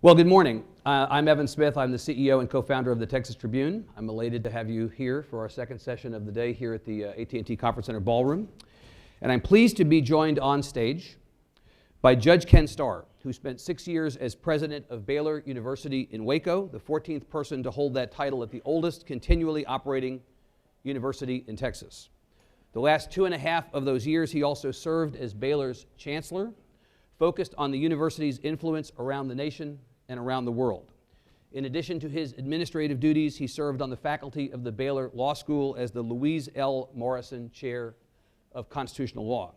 Well, good morning. I'm Evan Smith. I'm the CEO and co-founder of the Texas Tribune. I'm elated to have you here for our second session of the day here at the AT&T Conference Center Ballroom. And I'm pleased to be joined on stage by Judge Ken Starr, who spent 6 years as president of Baylor University in Waco, the 14th person to hold that title at the oldest continually operating university in Texas. The last 2.5 of those years, he also served as Baylor's chancellor, focused on the university's influence around the nation and around the world. In addition to his administrative duties, he served on the faculty of the Baylor Law School as the Louise L. Morrison Chair of Constitutional Law.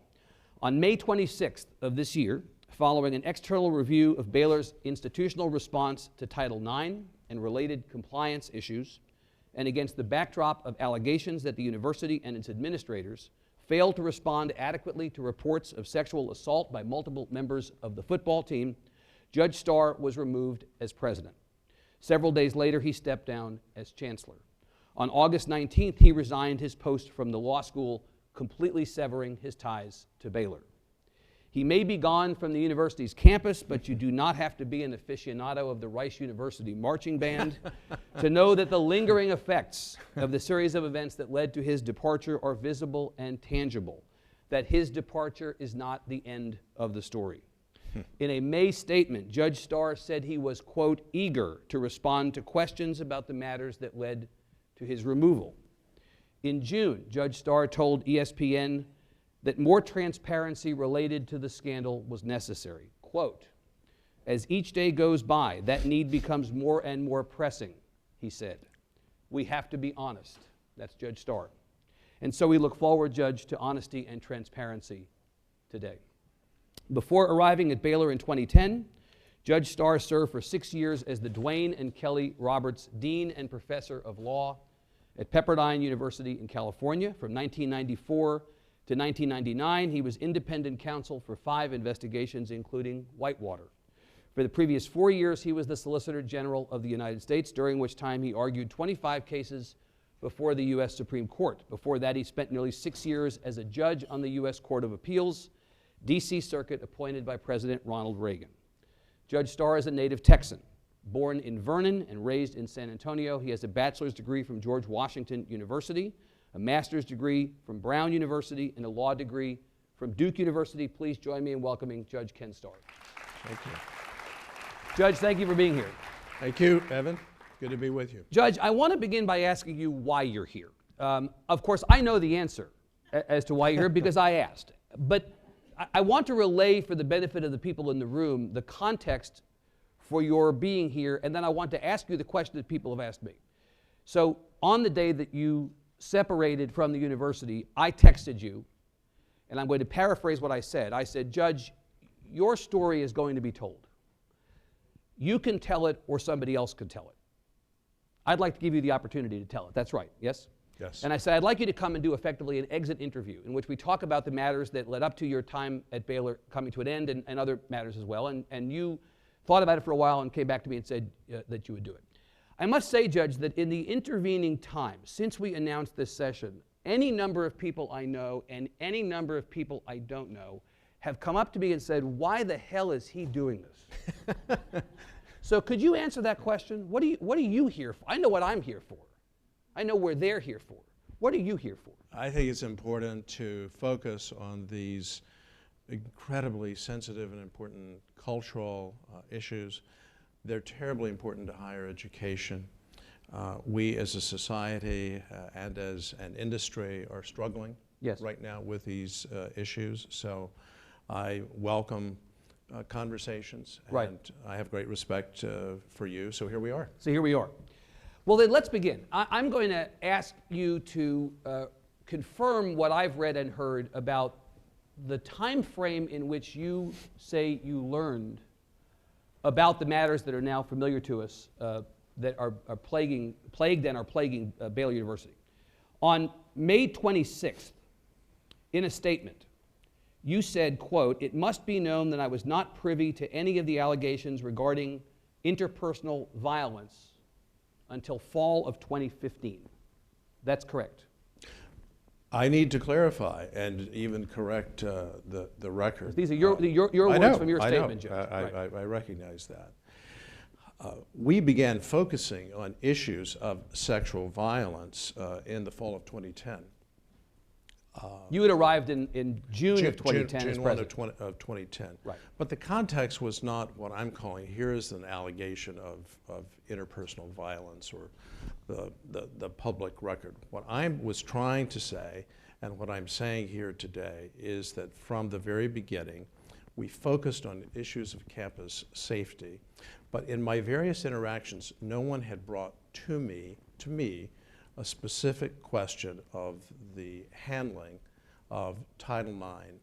On May 26th of this year, following an external review of Baylor's institutional response to Title IX and related compliance issues, and against the backdrop of allegations that the university and its administrators failed to respond adequately to reports of sexual assault by multiple members of the football team, Judge Starr was removed as president. Several days later, he stepped down as chancellor. On August 19th, he resigned his post from the law school, completely severing his ties to Baylor. He may be gone from the university's campus, but you do not have to be an aficionado of the Rice University marching band to know that the lingering effects of the series of events that led to his departure are visible and tangible, that his departure is not the end of the story. In a May statement, Judge Starr said he was, quote, eager to respond to questions about the matters that led to his removal. In June, Judge Starr told ESPN that more transparency related to the scandal was necessary. Quote, as each day goes by, that need becomes more and more pressing, he said. We have to be honest. That's Judge Starr. And so we look forward, Judge, to honesty and transparency today. Before arriving at Baylor in 2010, Judge Starr served for 6 years as the Dwayne and Kelly Roberts Dean and Professor of Law at Pepperdine University in California. From 1994 to 1999, he was independent counsel for 5 investigations, including Whitewater. For the previous 4 years, he was the Solicitor General of the United States, during which time he argued 25 cases before the U.S. Supreme Court. Before that, he spent nearly 6 years as a judge on the U.S. Court of Appeals, D.C. Circuit, appointed by President Ronald Reagan. Judge Starr is a native Texan. Born in Vernon and raised in San Antonio, he has a bachelor's degree from George Washington University, a master's degree from Brown University, and a law degree from Duke University. Please join me in welcoming Judge Ken Starr. Thank you. Judge, thank you for being here. Thank you, Evan. Good to be with you. Judge, I want to begin by asking you why you're here. Of course, I know the answer as to why you're here because I asked. But I want to relay, for the benefit of the people in the room, the context for your being here, and then I want to ask you the question that people have asked me. So on the day that you separated from the university, I texted you, and I'm going to paraphrase what I said. I said, Judge, your story is going to be told. You can tell it or somebody else can tell it. I'd like to give you the opportunity to tell it. That's right, yes? Yes. And I said, I'd like you to come and do effectively an exit interview in which we talk about the matters that led up to your time at Baylor coming to an end and other matters as well. And you thought about it for a while and came back to me and said that you would do it. I must say, Judge, that in the intervening time, since we announced this session, any number of people I know and any number of people I don't know have come up to me and said, why the hell is he doing this? So could you answer that question? What are you here for? I know what I'm here for. I know where they're here for. What are you here for? I think it's important to focus on these incredibly sensitive and important cultural issues. They're terribly important to higher education. We as a society and as an industry are struggling right now with these issues. So I welcome conversations, and I have great respect for you. So here we are. So here we are. Well, then let's begin. I'm going to ask you to confirm what I've read and heard about the time frame in which you say you learned about the matters that are now familiar to us that are plagued Baylor University. On May 26th, in a statement, you said, quote, it must be known that I was not privy to any of the allegations regarding interpersonal violence until fall of 2015. That's correct. I need to clarify and even correct the record. These are your words from your statement, Judge. I recognize that. we began focusing on issues of sexual violence in the fall of 2010. You had arrived in June of 2010 as June 1 president. of 2010. Right. But the context was not what I'm calling, here is an allegation of interpersonal violence or the public record. What I was trying to say, and what I'm saying here today, is that from the very beginning, we focused on issues of campus safety. But in my various interactions, no one had brought to me, a specific question of the handling of Title IX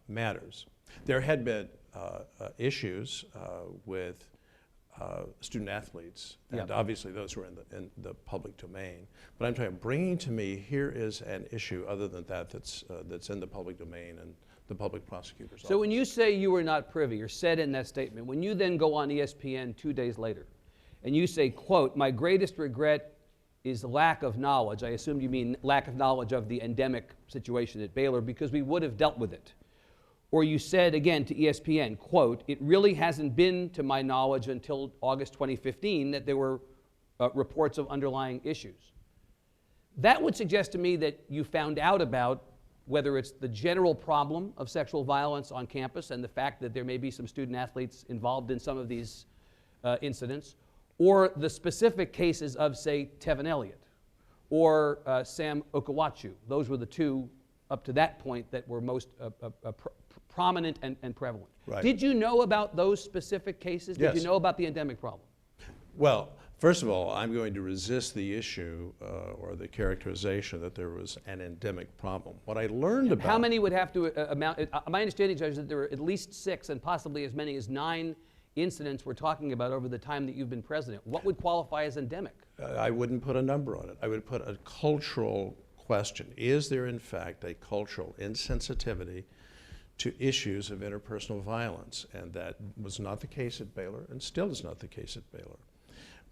matters. There had been issues with student athletes, and obviously those were in the public domain. But I'm trying to bringing to me, here is an issue other than that that's in the public domain and the public prosecutor's office. So when you say you were not privy, or said in that statement, when you then go on ESPN 2 days later, and you say, quote, "My greatest regret is lack of knowledge," I assume you mean lack of knowledge of the endemic situation at Baylor, because we would have dealt with it. Or you said again to ESPN, quote, "It really hasn't been to my knowledge until August 2015 that there were reports of underlying issues." That would suggest to me that you found out about whether it's the general problem of sexual violence on campus and the fact that there may be some student athletes involved in some of these incidents, or the specific cases of, say, Tevin Elliott or Sam Okawachu. Those were the two up to that point that were most prominent and prevalent. Right. Did you know about those specific cases? Yes. Did you know about the endemic problem? Well, first of all, I'm going to resist the issue or the characterization that there was an endemic problem. What I learned about... How many would have to amount? My understanding, Judge, is that there were at least 6 and possibly as many as 9 incidents we're talking about over the time that you've been president. What would qualify as endemic? I wouldn't put a number on it. I would put a cultural question. Is there, in fact, a cultural insensitivity to issues of interpersonal violence? And that was not the case at Baylor, and still is not the case at Baylor.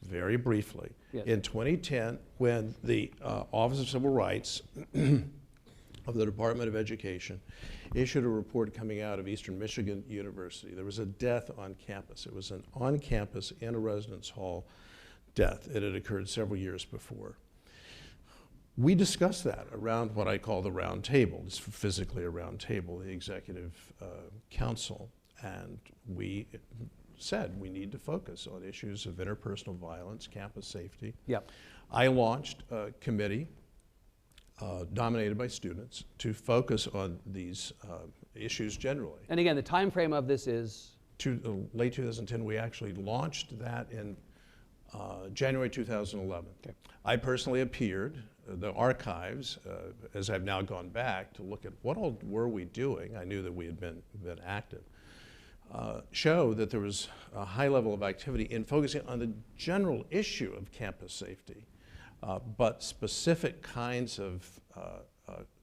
Very briefly, yes. In 2010, when the Office of Civil Rights of the Department of Education issued a report coming out of Eastern Michigan University, there was a death on campus. It was an on-campus, in a residence hall death. It had occurred several years before. We discussed that around what I call the round table. It's physically a round table, the executive council, and we said we need to focus on issues of interpersonal violence, campus safety. Yep. I launched a committee dominated by students to focus on these issues generally. And again, the time frame of this is? Late 2010, we actually launched that in January 2011. Okay. I personally appeared. The archives, as I've now gone back to look at what all were we doing, I knew that we had been active, show that there was a high level of activity in focusing on the general issue of campus safety, but specific kinds of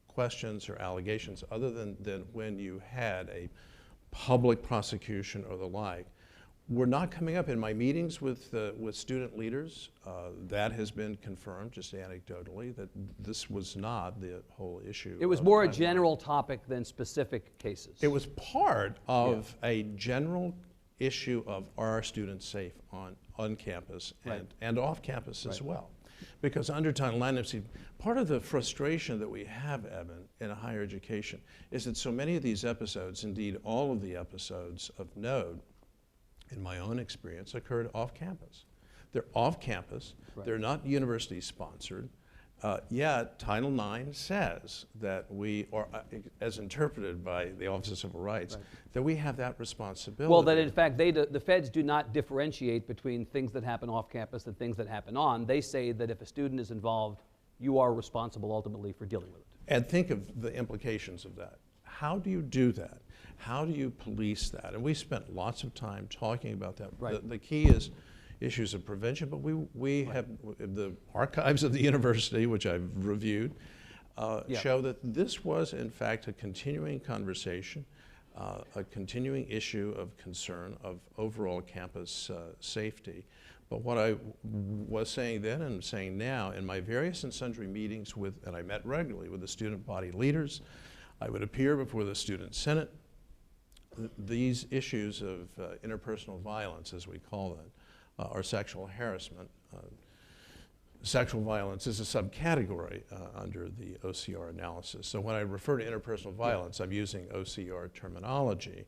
questions or allegations other than when you had a public prosecution or the like were not coming up in my meetings with student leaders. That has been confirmed, just anecdotally, that this was not the whole issue. It was more a general topic than specific cases. It was part of a general issue of are students safe on campus and off campus as well. Because under Title IX, part of the frustration that we have, Evan, in higher education is that so many of these episodes, indeed all of the episodes of note, in my own experience, occurred off campus. They're off campus, they're not university sponsored, yet Title IX says that we, or as interpreted by the Office of Civil Rights, that we have that responsibility. Well, that in fact, the feds do not differentiate between things that happen off campus and things that happen on. They say that if a student is involved, you are responsible ultimately for dealing with it. And think of the implications of that. How do you do that? How do you police that? And we spent lots of time talking about that. Right. The key is issues of prevention, but we have the archives of the university, which I've reviewed, show that this was in fact a continuing conversation, a continuing issue of concern of overall campus safety. But what I was saying then and saying now in my various and sundry meetings with, and I met regularly with the student body leaders, I would appear before the student senate. These issues of interpersonal violence, as we call it, or sexual harassment. Sexual violence is a subcategory under the OCR analysis. So when I refer to interpersonal violence, I'm using OCR terminology.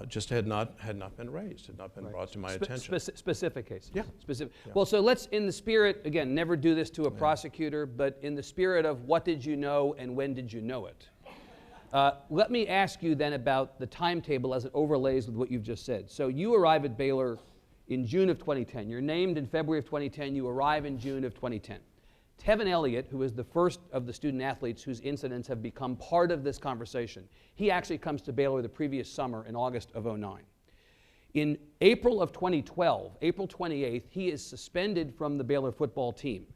Just had not been raised, had not been brought to my attention. Specific cases. Yeah. Specific. Yeah. Well, so let's, in the spirit, again, never do this to a prosecutor, but in the spirit of what did you know and when did you know it? Let me ask you then about the timetable as it overlays with what you've just said. So you arrive at Baylor in June of 2010. You're named in February of 2010. You arrive in June of 2010. Tevin Elliott, who is the first of the student athletes whose incidents have become part of this conversation, he actually comes to Baylor the previous summer in August of 2009. In April of 2012, April 28th, he is suspended from the Baylor football team.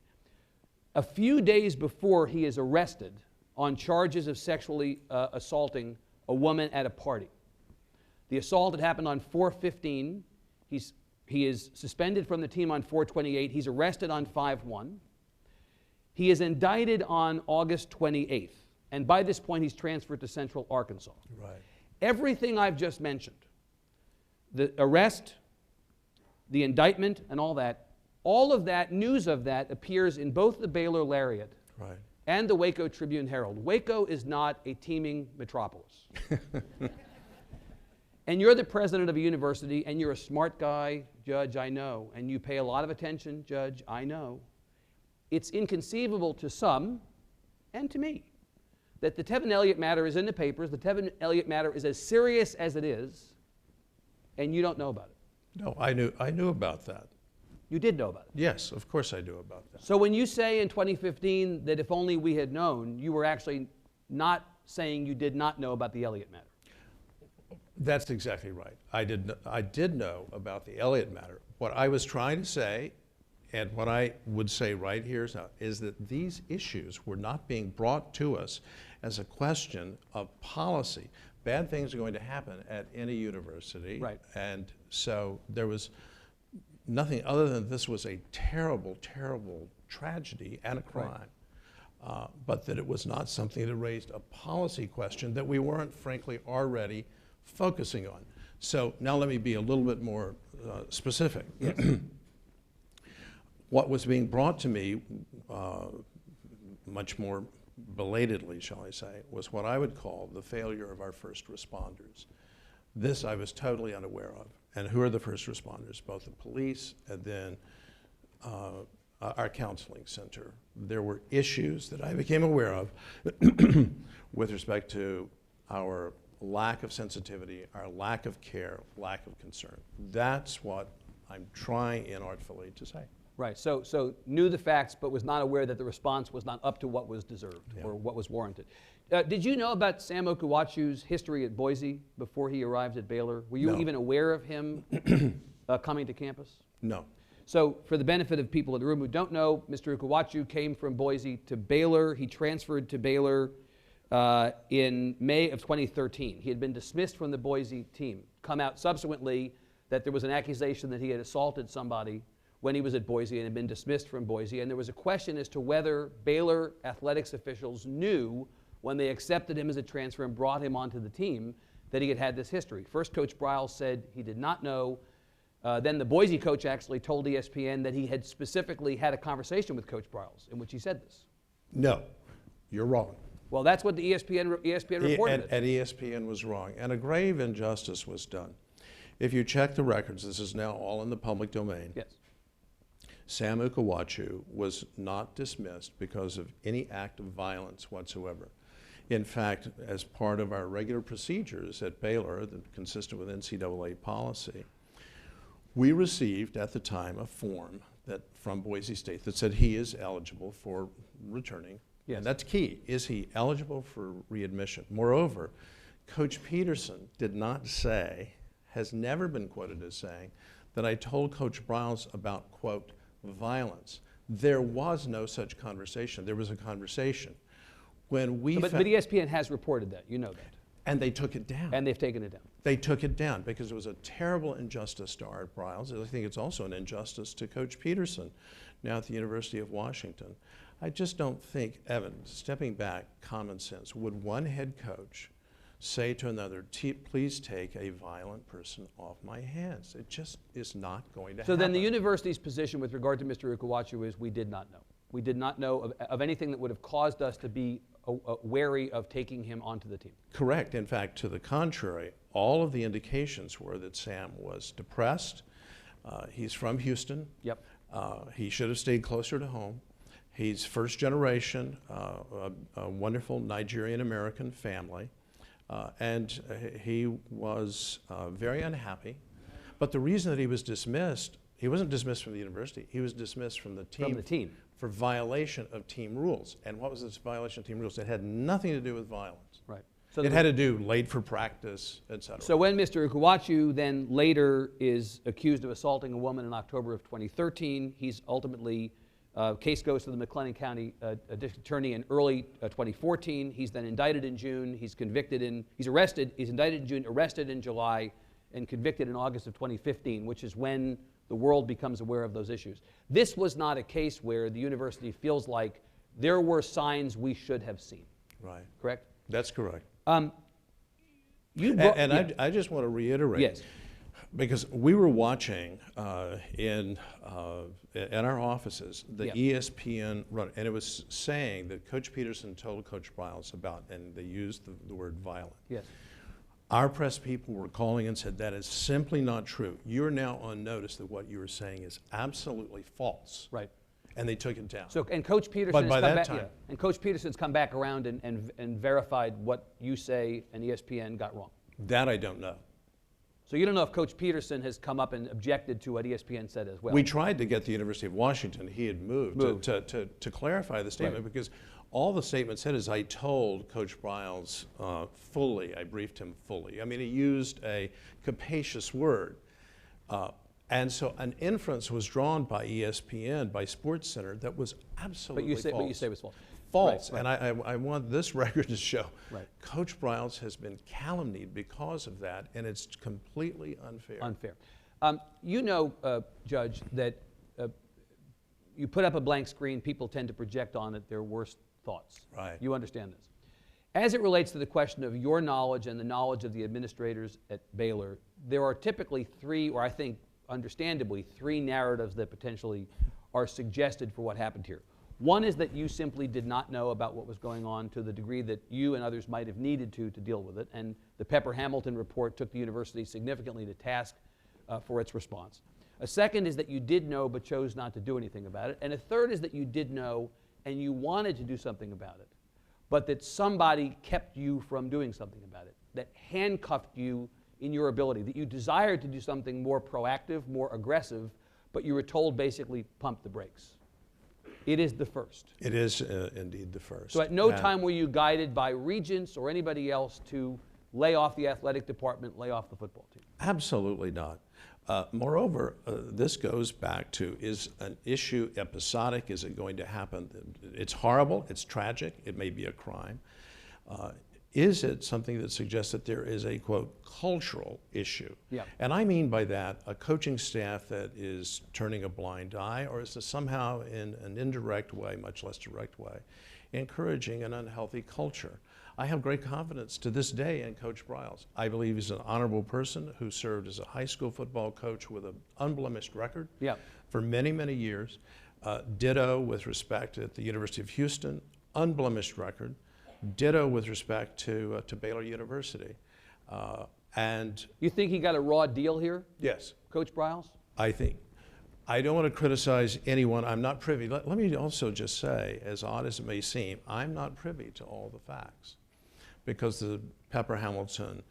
A few days before he is arrested on charges of sexually assaulting a woman at a party. The assault had happened on 4/15. He is suspended from the team on 4/28. He's arrested on 5/1. He is indicted on August 28th. And by this point, he's transferred to Central Arkansas. Right. Everything I've just mentioned, the arrest, the indictment, and all of that, news of that appears in both the Baylor Lariat and the Waco Tribune Herald. Waco is not a teeming metropolis. And you're the president of a university, and you're a smart guy, Judge, I know, and you pay a lot of attention, Judge, I know. It's inconceivable to some, and to me, that the Tevin Elliott matter is in the papers, the Tevin Elliott matter is as serious as it is, and you don't know about it. No, I knew about that. You did know about it? Yes, of course I knew about that. So when you say in 2015 that if only we had known, you were actually not saying you did not know about the Elliott matter. That's exactly right. I did know about the Elliott matter. What I was trying to say, and what I would say right here now, is that these issues were not being brought to us as a question of policy. Bad things are going to happen at any university. Right. And so there was nothing other than this was a terrible, terrible tragedy and a crime. Right. But that it was not something that raised a policy question that we weren't, frankly, already focusing on. So now let me be a little bit more specific. Yes. What was being brought to me, much more belatedly, shall I say, was what I would call the failure of our first responders. This I was totally unaware of. And who are the first responders? Both the police and then our counseling center. There were issues that I became aware of with respect to our lack of sensitivity, our lack of care, lack of concern. That's what I'm trying inartfully to say. Right, so knew the facts but was not aware that the response was not up to what was deserved or what was warranted. Did you know about Sam Okuwachu's history at Boise before he arrived at Baylor? Were you even aware of him coming to campus? No. So for the benefit of people in the room who don't know, Mr. Okuwachu came from Boise to Baylor. He transferred to Baylor in May of 2013. He had been dismissed from the Boise team. Come out subsequently that there was an accusation that he had assaulted somebody when he was at Boise and had been dismissed from Boise. And there was a question as to whether Baylor athletics officials knew when they accepted him as a transfer and brought him onto the team that he had had this history. First, Coach Briles said he did not know. Then the Boise coach actually told ESPN that he had specifically had a conversation with Coach Briles in which he said this. No, you're wrong. Well, that's what the ESPN reported. And ESPN was wrong, and a grave injustice was done. If you check the records, this is now all in the public domain. Yes. Sam Okuwachu was not dismissed because of any act of violence whatsoever. In fact, as part of our regular procedures at Baylor, that consistent with NCAA policy, we received at the time a form from Boise State that said he is eligible for returning. Yes. And that's key. Is he eligible for readmission? Moreover, Coach Peterson did not say, has never been quoted as saying, that I told Coach Briles about, quote, violence. There was no such conversation. There was a conversation. When we But ESPN has reported that. You know that. And they took it down. And they've taken it down. They took it down because it was a terrible injustice to Art Briles. I think it's also an injustice to Coach Peterson, now at the University of Washington. I just don't think, Evan, stepping back, common sense, would one head coach say to another, please take a violent person off my hands. It just is not going to happen. So then the university's position with regard to Mr. Ukuwachu is we did not know. We did not know of anything that would have caused us to be wary of taking him onto the team. Correct. In fact, to the contrary, all of the indications were that Sam was depressed. He's from Houston. Yep. He should have stayed closer to home. He's first generation, a wonderful Nigerian-American family. And he was very unhappy. But the reason that he was dismissed, he wasn't dismissed from the university, he was dismissed from the team. From the team. For violation of team rules. And what was this violation of team rules? It had nothing to do with violence. Right. So it had to do late for practice, etc. So when Mr. Ukuwachu then later is accused of assaulting a woman in October of 2013, he's ultimately, case goes to the McLennan County District Attorney in early 2014. He's then indicted in June. He's arrested. He's indicted in June, arrested in July, and convicted in August of 2015, which is when the world becomes aware of those issues. This was not a case where the university feels like there were signs we should have seen. Right. Correct? That's correct. I just want to reiterate, yes, because we were watching in our offices the ESPN run, and it was saying that Coach Peterson told Coach Briles about, and they used the word violent. yes. Our press people were calling and said, that is simply not true. You're now on notice that what you were saying is absolutely false. Right. And they took it down. So, and Coach Peterson But has by come that back, time, and Coach Peterson's come back around and verified what you say and ESPN got wrong. that I don't know. So you don't know if Coach Peterson has come up and objected to what ESPN said as well. We tried to get the University of Washington, he had moved. To clarify the statement, because all the statement said is, I told Coach Briles fully, I briefed him fully. I mean, he used a capacious word. And so an inference was drawn by ESPN, by SportsCenter, that was absolutely false. But you say it was false. False. Right. And I want this record to show Coach Briles has been calumniated because of that, and it's completely unfair. Unfair. You know, Judge, that you put up a blank screen, people tend to project on it their worst thoughts. Right. You understand this. As it relates to the question of your knowledge and the knowledge of the administrators at Baylor, there are typically three, or I think understandably, three narratives that potentially are suggested for what happened here. One is that you simply did not know about what was going on to the degree that you and others might have needed to deal with it, and the Pepper-Hamilton report took the university significantly to task for its response. A second is that you did know but chose not to do anything about it, and a third is that you did know and you wanted to do something about it, but that somebody kept you from doing something about it, that handcuffed you in your ability, that you desired to do something more proactive, more aggressive, but you were told basically pump the brakes. It is the first. It is indeed the first. So at no time were you guided by regents or anybody else to lay off the athletic department, lay off the football team? Absolutely not. Moreover, this goes back to, is an issue episodic? Is it going to happen? It's horrible, it's tragic, it may be a crime. Is it something that suggests that there is a, quote, cultural issue? Yeah. And I mean by that a coaching staff that is turning a blind eye, or is it somehow in an indirect way, much less direct way, encouraging an unhealthy culture? I have great confidence to this day in Coach Briles. I believe he's an honorable person who served as a high school football coach with an unblemished record for many, many years. Ditto with respect at the University of Houston, unblemished record. Ditto with respect to Baylor University. And you think he got a raw deal here? Yes. Coach Briles? I think. I don't want to criticize anyone. I'm not privy. Let me also just say, as odd as it may seem, I'm not privy to all the facts, because the Pepper-Hamilton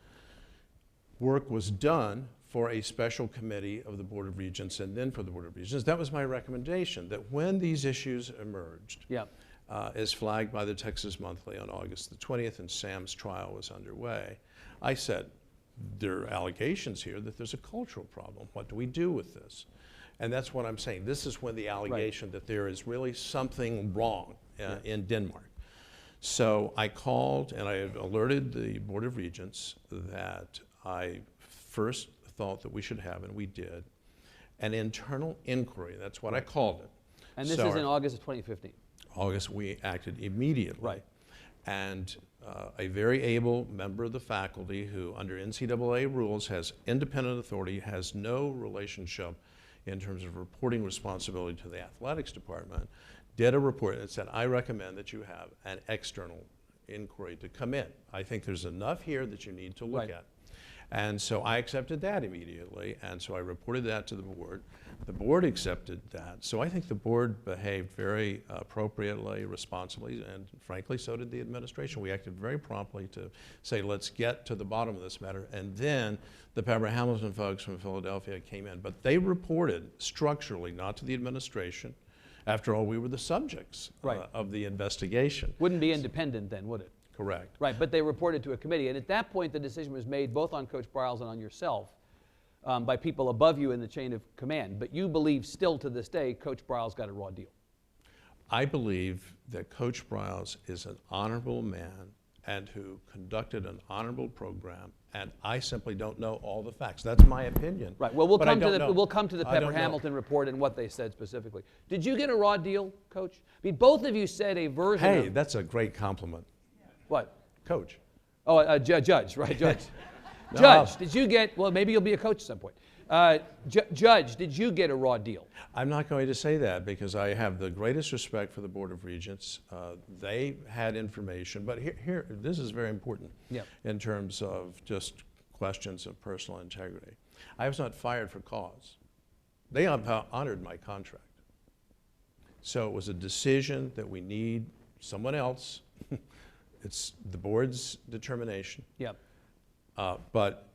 work was done for a special committee of the Board of Regents and then for the Board of Regents. That was my recommendation, that when these issues emerged, as flagged by the Texas Monthly on August the 20th and Sam's trial was underway, I said, there are allegations here that there's a cultural problem. What do we do with this? And that's what I'm saying. This is when the allegation that there is really something wrong in Denmark. So I called and I alerted the Board of Regents that I first thought that we should have, and we did, an internal inquiry. That's what I called it. And this is in August of 2015. August, we acted immediately. And a very able member of the faculty who, under NCAA rules, has independent authority, has no relationship in terms of reporting responsibility to the athletics department, did a report that said, I recommend that you have an external inquiry to come in. I think there's enough here that you need to look at. And so I accepted that immediately, and so I reported that to the board. The board accepted that. So I think the board behaved very appropriately, responsibly, and frankly, so did the administration. We acted very promptly to say, let's get to the bottom of this matter. And then the Pepper-Hamilton folks from Philadelphia came in. But they reported structurally, not to the administration. After all, we were the subjects of the investigation. Wouldn't be independent then, would it? Correct. Right, but they reported to a committee. And at that point, the decision was made both on Coach Briles and on yourself by people above you in the chain of command. But you believe still to this day Coach Briles got a raw deal. I believe that Coach Briles is an honorable man and who conducted an honorable program, and I simply don't know all the facts. That's my opinion. Right. Well, we'll come to the Pepper-Hamilton report and what they said specifically. Did you get a raw deal, Coach? I mean, both of you said a version of... Hey, that's a great compliment. What? Coach. Oh, judge, right, judge. No. Judge, did you get, well, maybe you'll be a coach at some point. Judge, did you get a raw deal? I'm not going to say that because I have the greatest respect for the Board of Regents. They had information, but here, this is very important in terms of just questions of personal integrity. I was not fired for cause. They honored my contract. So it was a decision that we need someone else. It's the board's determination. Yep. But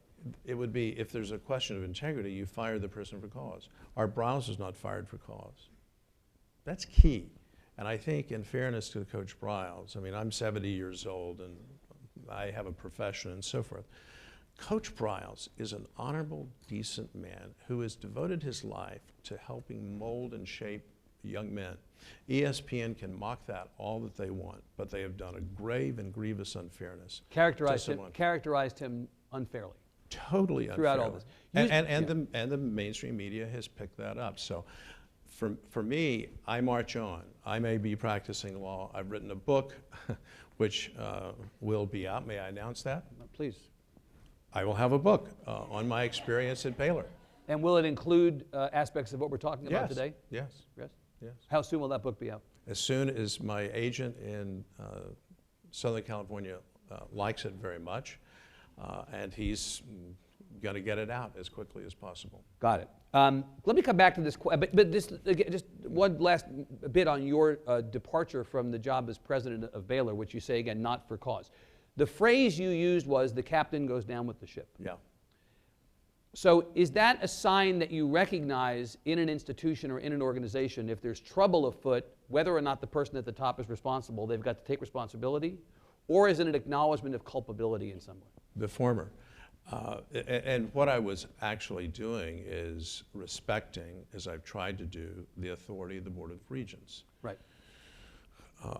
it would be, if there's a question of integrity, you fire the person for cause. Art Briles was not fired for cause. That's key. And I think, in fairness to Coach Briles, I mean, I'm 70 years old and I have a profession and so forth. Coach Briles is an honorable, decent man who has devoted his life to helping mold and shape young men. ESPN can mock that all that they want, but they have done a grave and grievous unfairness. Characterized him unfairly. Totally throughout unfairly. all this. And the mainstream media has picked that up. So for me, I march on. I may be practicing law. I've written a book which will be out. May I announce that? Please. I will have a book on my experience at Baylor. And will it include aspects of what we're talking about today? Yes. Yes. Yes. How soon will that book be out? As soon as my agent in Southern California likes it very much, and he's going to get it out as quickly as possible. Got it. Let me come back to this, but this, again, just one last bit on your departure from the job as president of Baylor, which you say, again, not for cause. The phrase you used was, the captain goes down with the ship. Yeah. So is that a sign that you recognize in an institution or in an organization, if there's trouble afoot, whether or not the person at the top is responsible, they've got to take responsibility? Or is it an acknowledgement of culpability in some way? The former. And what I was actually doing is respecting, as I've tried to do, the authority of the Board of Regents. Right.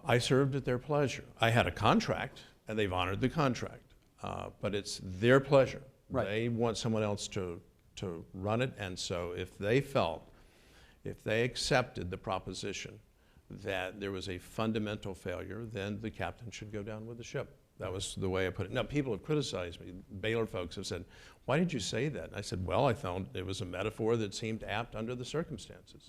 I served at their pleasure. I had a contract, and they've honored the contract, but it's their pleasure. Right. They want someone else to run it, and so if they accepted the proposition that there was a fundamental failure, then the captain should go down with the ship. That was the way I put it. Now, people have criticized me. Baylor folks have said, why did you say that? And I said, well, I found it was a metaphor that seemed apt under the circumstances.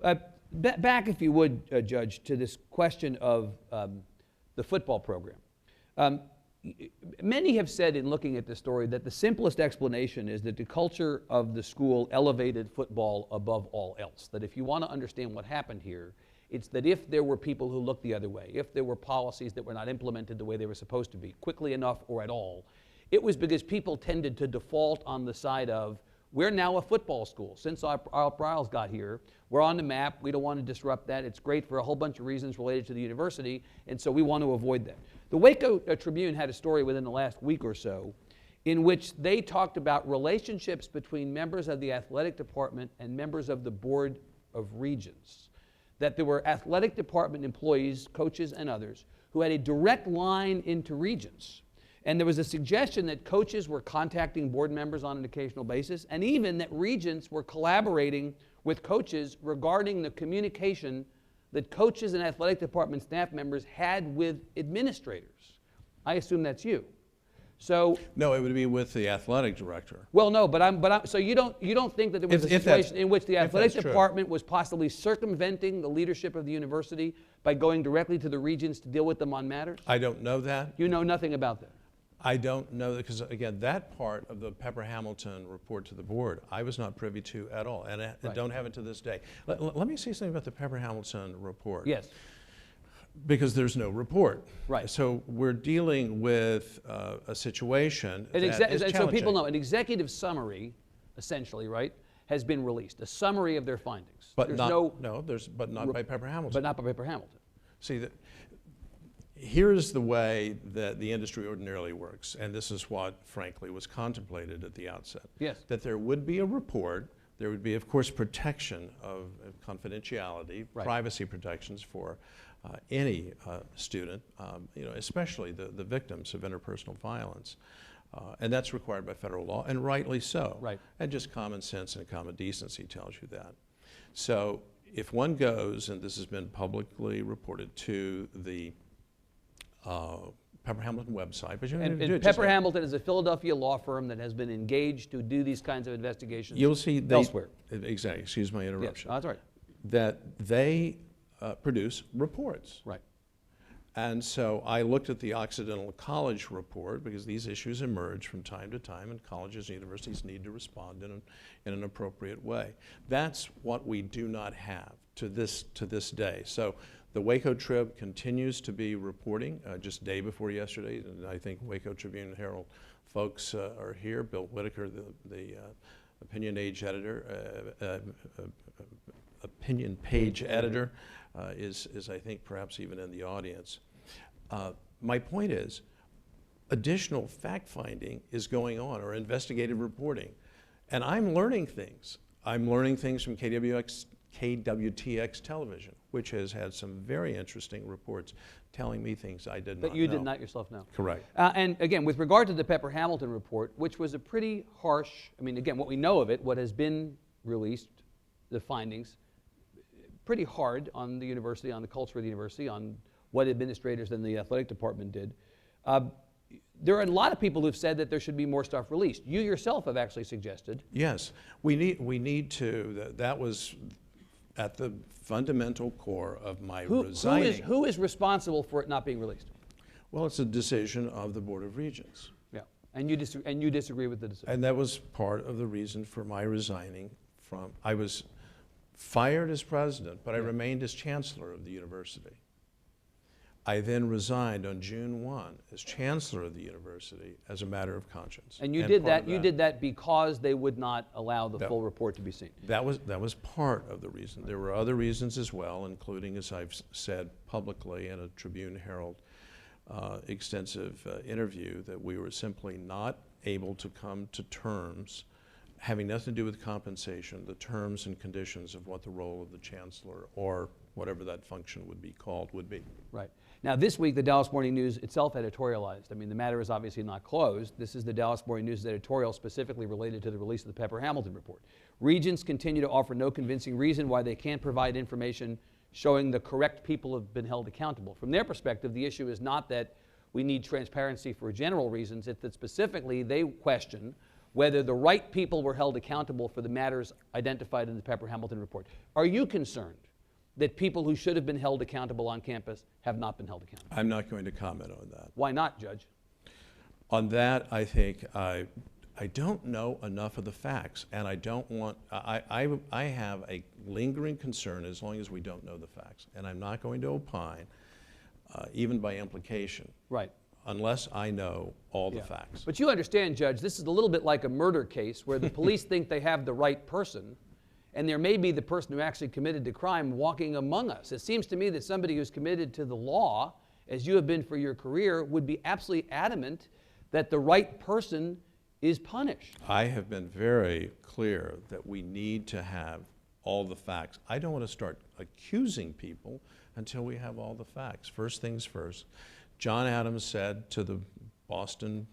Right. Back, if you would, Judge, to this question of the football program. Many have said in looking at this story that the simplest explanation is that the culture of the school elevated football above all else. That if you want to understand what happened here, it's that if there were people who looked the other way, if there were policies that were not implemented the way they were supposed to be, quickly enough or at all, it was because people tended to default on the side of, we're now a football school. Since Art Briles got here, we're on the map. We don't want to disrupt that. It's great for a whole bunch of reasons related to the university, and so we want to avoid that. The Waco Tribune had a story within the last week or so in which they talked about relationships between members of the athletic department and members of the Board of Regents. That there were athletic department employees, coaches and others, who had a direct line into Regents. And there was a suggestion that coaches were contacting board members on an occasional basis, and even that Regents were collaborating with coaches regarding the communication that coaches and athletic department staff members had with administrators. I assume that's you. So No, it would be with the athletic director. well, no, so you don't think that there was a situation in which the athletic department was possibly circumventing the leadership of the university by going directly to the regents to deal with them on matters? I don't know that. You know nothing about that. I don't know that, because again, that part of the Pepper-Hamilton report to the board, I was not privy to at all, and I don't have it to this day. Let me say something about the Pepper-Hamilton report. Yes. Because there's no report. Right. So we're dealing with a situation that is challenging. So people know, an executive summary, essentially, right, has been released. A summary of their findings. But not by Pepper-Hamilton. But not by Pepper-Hamilton. See, here's the way that the industry ordinarily works, and this is what, frankly, was contemplated at the outset. Yes. That there would be a report, there would be, of course, protection of confidentiality, right. privacy protections for any student, especially the victims of interpersonal violence. And that's required by federal law, and rightly so. Right. And just common sense and common decency tells you that. So if one goes, and this has been publicly reported to the Pepper-Hamilton website, but and Pepper-Hamilton is a Philadelphia law firm that has been engaged to do these kinds of investigations. You'll see elsewhere. Exactly. Excuse my interruption. Yes, that's right. That they produce reports. Right. And so I looked at the Occidental College report, because these issues emerge from time to time, and colleges and universities need to respond in an appropriate way. That's what we do not have to this day. So the Waco Trib continues to be reporting, just day before yesterday, and I think Waco Tribune Herald folks are here. Bill Whitaker, the opinion page editor, is I think perhaps even in the audience. My point is, additional fact-finding is going on, or investigative reporting. And I'm learning things. I'm learning things from KWTX television, which has had some very interesting reports telling me things I did not know. That you did not yourself know. Correct. And again, with regard to the Pepper-Hamilton report, which was a pretty harsh, I mean, again, what we know of it, what has been released, the findings, pretty hard on the university, on the culture of the university, on what administrators and the athletic department did. There are a lot of people who've said that there should be more stuff released. You yourself have actually suggested. Yes, we need to. That was at the fundamental core of my resigning. Who is responsible for it not being released? Well, it's a decision of the Board of Regents. Yeah, and you disagree with the decision. And that was part of the reason for my resigning from. I was fired as president, but I remained as chancellor of the university. I then resigned on June 1 as chancellor of the university as a matter of conscience. And you did that because they would not allow the full report to be seen. That was part of the reason. There were other reasons as well, including, as I've said publicly in a Tribune Herald extensive interview, that we were simply not able to come to terms, having nothing to do with compensation, the terms and conditions of what the role of the chancellor, or whatever that function would be called, would be. Right. Now, this week, the Dallas Morning News itself editorialized. I mean, the matter is obviously not closed. This is the Dallas Morning News editorial specifically related to the release of the Pepper-Hamilton report. Regents continue to offer no convincing reason why they can't provide information showing the correct people have been held accountable. From their perspective, the issue is not that we need transparency for general reasons, it's that specifically they question whether the right people were held accountable for the matters identified in the Pepper-Hamilton report. Are you concerned that people who should have been held accountable on campus have not been held accountable? I'm not going to comment on that. Why not, Judge? On that, I think I don't know enough of the facts, and I don't want, I have a lingering concern as long as we don't know the facts, and I'm not going to opine, even by implication. Right. Unless I know all the facts. But you understand, Judge, this is a little bit like a murder case where the police think they have the right person, and there may be the person who actually committed the crime walking among us. It seems to me that somebody who's committed to the law, as you have been for your career, would be absolutely adamant that the right person is punished. I have been very clear that we need to have all the facts. I don't want to start accusing people until we have all the facts. First things first. John Adams said to the Boston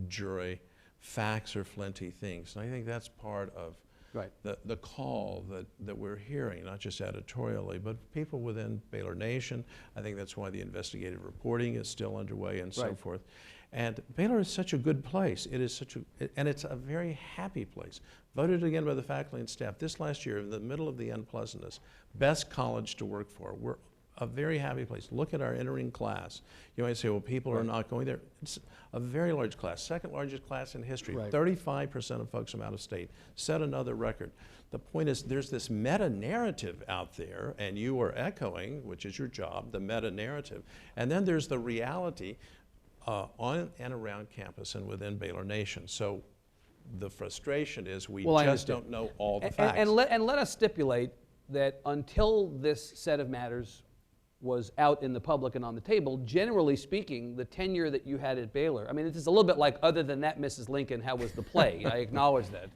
jury, facts are flinty things. And I think that's part of Right. The call that we're hearing, not just editorially, but people within Baylor Nation. I think that's why the investigative reporting is still underway and so forth. And Baylor is such a good place. It is such and it's a very happy place. Voted again by the faculty and staff. This last year, in the middle of the unpleasantness, best college to work for. We're a very happy place. Look at our entering class. You might say, well, people are not going there. It's a very large class, second largest class in history. 35% of folks from out of state. Set another record. The point is, there's this meta-narrative out there, and you are echoing, which is your job, the meta-narrative. And then there's the reality on and around campus and within Baylor Nation. So the frustration is we just don't know all the facts. And let us stipulate that until this set of matters was out in the public and on the table, generally speaking, the tenure that you had at Baylor, I mean, it's a little bit like, other than that, Mrs. Lincoln, how was the play? I acknowledge that.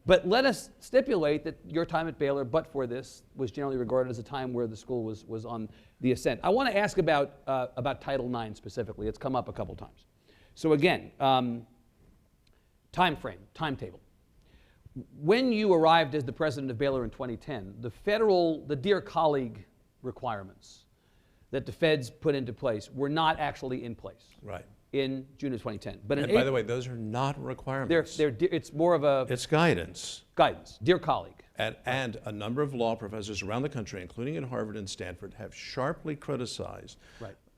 But let us stipulate that your time at Baylor, but for this, was generally regarded as a time where the school was on the ascent. I want to ask about Title IX specifically. It's come up a couple times. So again, time frame, timetable. When you arrived as the president of Baylor in 2010, the dear colleague requirements that the feds put into place were not actually in place. Right. In June of 2010. But and by the way, those are not requirements. It's more of a... It's guidance. Guidance. Dear colleague. And a number of law professors around the country, including at Harvard and Stanford, have sharply criticized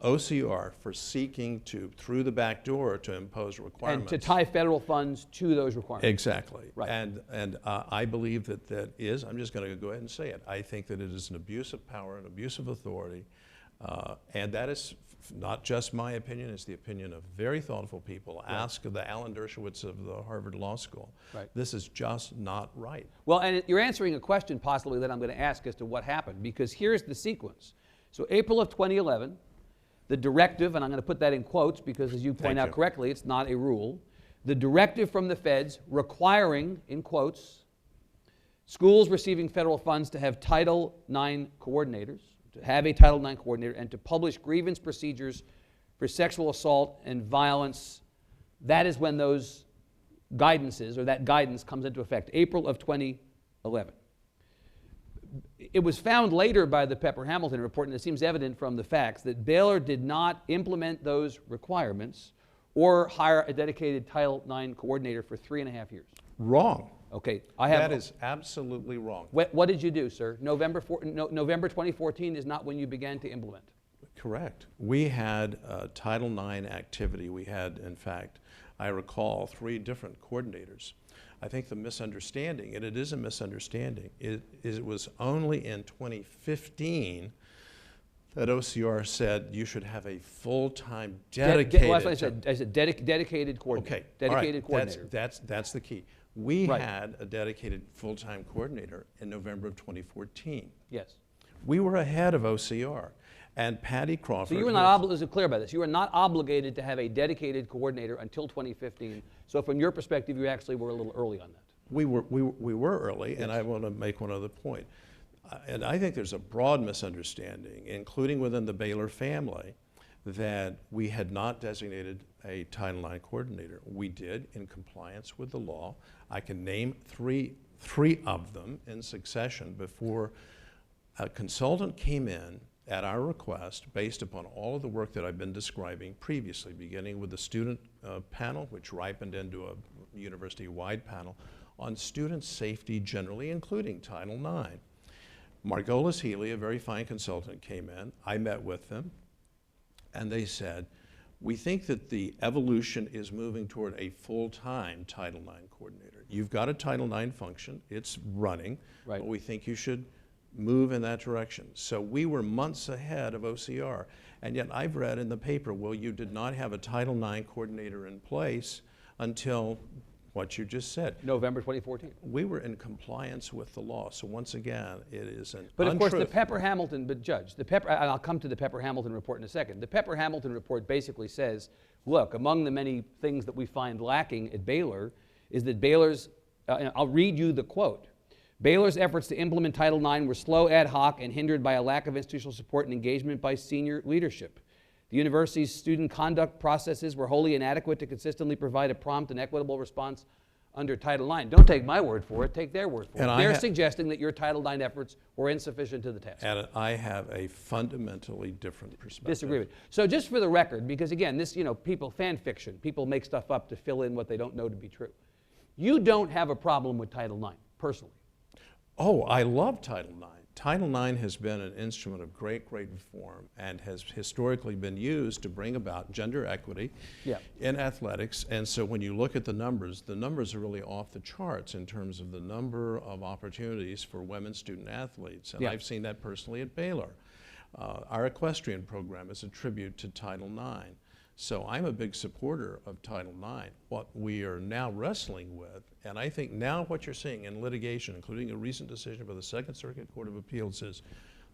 OCR for seeking to, through the back door, to impose requirements. And to tie federal funds to those requirements. Exactly. Right. And I believe that is, I'm just going to go ahead and say it, I think that it is an abuse of power, an abuse of authority, and that is not just my opinion, it's the opinion of very thoughtful people. Ask the Alan Dershowitz of the Harvard Law School. Right. This is just not right. Well, and you're answering a question possibly that I'm going to ask as to what happened, because here's the sequence. So April of 2011, the directive, and I'm going to put that in quotes because, as you point out correctly, it's not a rule, the directive from the feds requiring, in quotes, schools receiving federal funds to have Title IX coordinators, to have a Title IX coordinator, and to publish grievance procedures for sexual assault and violence. That is when those guidances, or that guidance, comes into effect, April of 2011. It was found later by the Pepper-Hamilton report, and it seems evident from the facts, that Baylor did not implement those requirements or hire a dedicated Title IX coordinator for 3.5 years. Wrong. Okay, that is absolutely wrong. What did you do, sir? November 2014 is not when you began to implement. Correct. We had Title IX activity. We had, in fact, I recall 3 different coordinators. I think the misunderstanding, and it is a misunderstanding, it was only in 2015 that OCR said you should have a full-time dedicated... Well, that's what I said dedicated coordinator. Okay, dedicated coordinator. That's the key. We had a dedicated full-time coordinator in November of 2014. Yes. We were ahead of OCR. And Patty Crawford... So you were not obligated, clear about this, you were not obligated to have a dedicated coordinator until 2015. So from your perspective, you actually were a little early on that. We were early, yes. And I want to make one other point. And I think there's a broad misunderstanding, including within the Baylor family, that we had not designated a Title IX coordinator. We did, in compliance with the law. I can name three of them in succession before a consultant came in at our request, based upon all of the work that I've been describing previously, beginning with the student panel, which ripened into a university-wide panel, on student safety generally, including Title IX. Margolis Healy, a very fine consultant, came in. I met with them, and they said, we think that the evolution is moving toward a full-time Title IX coordinator. You've got a Title IX function, it's running, but we think you should move in that direction. So we were months ahead of OCR. And yet I've read in the paper, well, you did not have a Title IX coordinator in place until what you just said. November 2014. We were in compliance with the law. So once again, it is an But of untruth. course the Pepper-Hamilton, but Judge, and I'll come to the Pepper-Hamilton report in a second. The Pepper-Hamilton report basically says, look, among the many things that we find lacking at Baylor is that Baylor's, I'll read you the quote. Baylor's efforts to implement Title IX were slow, ad hoc, and hindered by a lack of institutional support and engagement by senior leadership. The university's student conduct processes were wholly inadequate to consistently provide a prompt and equitable response under Title IX. Don't take my word for it, take their word for it. And They're suggesting that your Title IX efforts were insufficient to the task. And I have a fundamentally different perspective. Disagree with it. So just for the record, because again, this, fan fiction, people make stuff up to fill in what they don't know to be true. You don't have a problem with Title IX, personally. Oh, I love Title IX. Title IX has been an instrument of great reform and has historically been used to bring about gender equity in athletics. And so when you look at the numbers are really off the charts in terms of the number of opportunities for women student athletes. And I've seen that personally at Baylor. Our equestrian program is a tribute to Title IX. So I'm a big supporter of Title IX. What we are now wrestling with, and I think now what you're seeing in litigation, including a recent decision by the Second Circuit Court of Appeals, is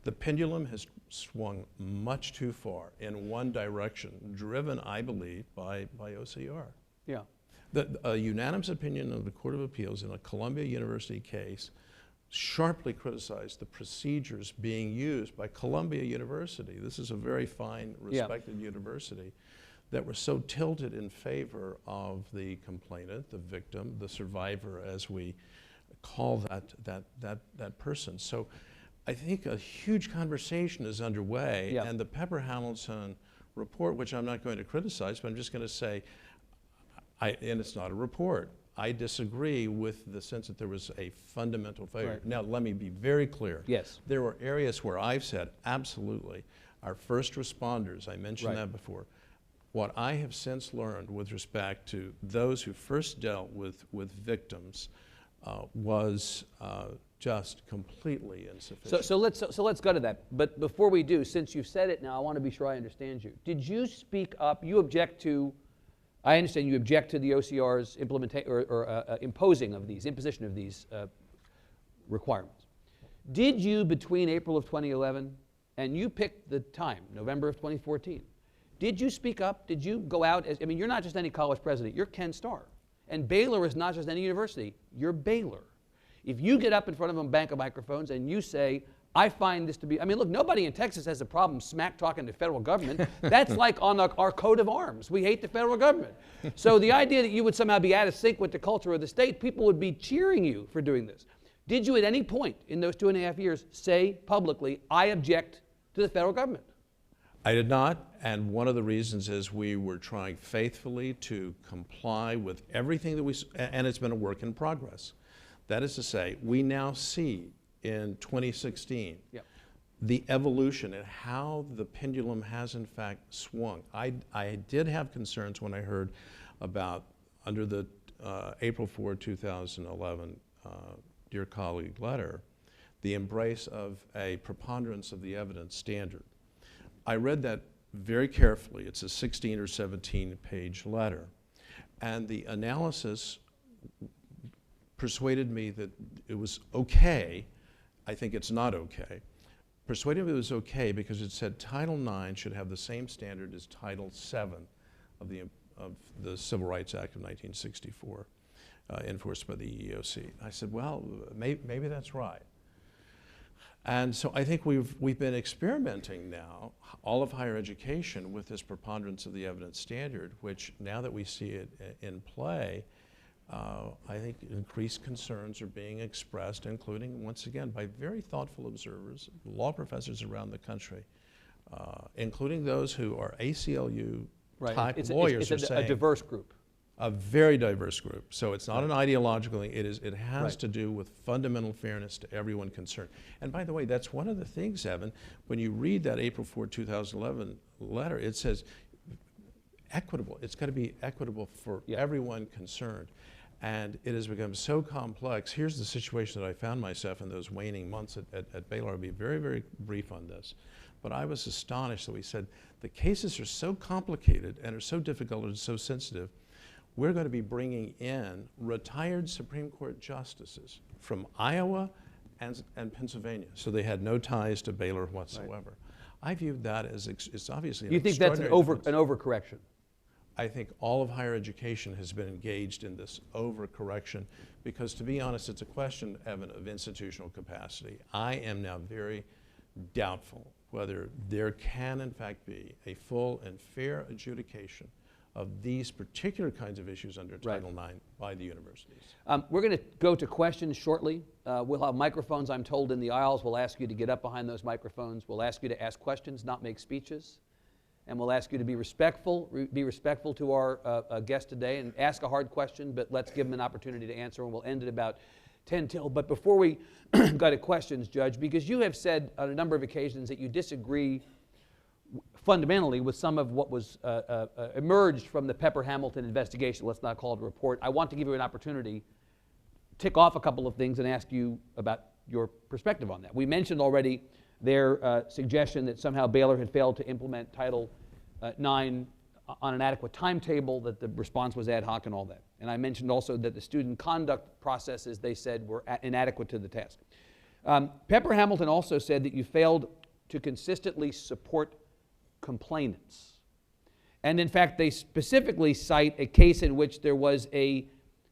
the pendulum has swung much too far in one direction, driven, I believe, by OCR. Yeah. A unanimous opinion of the Court of Appeals in a Columbia University case sharply criticized the procedures being used by Columbia University. This is a very fine, respected university, that were so tilted in favor of the complainant, the victim, the survivor, as we call that person. So I think a huge conversation is underway, and the Pepper Hamilton report, which I'm not going to criticize, but I'm just going to say, and it's not a report, I disagree with the sense that there was a fundamental failure. Now, let me be very clear. Yes. There were areas where I've said, absolutely, our first responders, I mentioned that before. What I have since learned with respect to those who first dealt with victims was just completely insufficient. So let's go to that. But before we do, since you've said it now, I want to be sure I understand you. Did you speak up? You object to, I understand you object to the OCR's imposition of these requirements. Did you, between April of 2011 and you picked the time, November of 2014, did you speak up? Did you go out? You're not just any college president. You're Ken Starr. And Baylor is not just any university. You're Baylor. If you get up in front of a bank of microphones and you say, I find this to be, look, nobody in Texas has a problem smack talking to federal government. That's like on our coat of arms. We hate the federal government. So the idea that you would somehow be out of sync with the culture of the state, people would be cheering you for doing this. Did you at any point in those 2.5 years say publicly, I object to the federal government? I did not, and one of the reasons is we were trying faithfully to comply with everything that and it's been a work in progress. That is to say, we now see in 2016 the evolution and how the pendulum has in fact swung. I did have concerns when I heard about, under the April 4, 2011 Dear Colleague letter, the embrace of a preponderance of the evidence standard. I read that very carefully. It's a 16 or 17 page letter. And the analysis persuaded me that it was okay. I think it's not okay. Persuaded me it was okay because it said Title IX should have the same standard as Title VII of the Civil Rights Act of 1964, enforced by the EEOC. I said, well, maybe that's right. And so I think we've been experimenting now, all of higher education, with this preponderance of the evidence standard, which now that we see it in play, I think increased concerns are being expressed, including, once again, by very thoughtful observers, law professors around the country, including those who are ACLU type lawyers. It's a diverse group. A very diverse group. So it's not an ideological thing. It has to do with fundamental fairness to everyone concerned. And by the way, that's one of the things, Evan, when you read that April 4, 2011 letter, it says equitable. It's got to be equitable for everyone concerned. And it has become so complex. Here's the situation that I found myself in those waning months at Baylor. I'll be very, very brief on this. But I was astonished that we said the cases are so complicated and are so difficult and so sensitive. We're going to be bringing in retired Supreme Court justices from Iowa and Pennsylvania. So they had no ties to Baylor whatsoever. I viewed that as, it's obviously an extraordinary You think that's an overcorrection? I think all of higher education has been engaged in this overcorrection because, to be honest, it's a question, Evan, of institutional capacity. I am now very doubtful whether there can, in fact, be a full and fair adjudication of these particular kinds of issues under Title IX by the universities. We're going to go to questions shortly. We'll have microphones, I'm told, in the aisles. We'll ask you to get up behind those microphones. We'll ask you to ask questions, not make speeches. And we'll ask you to be respectful to our guest today and ask a hard question, but let's give them an opportunity to answer, and we'll end at about 10 till. But before we go to questions, Judge, because you have said on a number of occasions that you disagree fundamentally with some of what was emerged from the Pepper-Hamilton investigation. Let's not call it a report. I want to give you an opportunity to tick off a couple of things and ask you about your perspective on that. We mentioned already their suggestion that somehow Baylor had failed to implement Title IX on an adequate timetable, that the response was ad hoc and all that. And I mentioned also that the student conduct processes, they said, were inadequate to the task. Pepper-Hamilton also said that you failed to consistently support complainants. And in fact, they specifically cite a case in which there was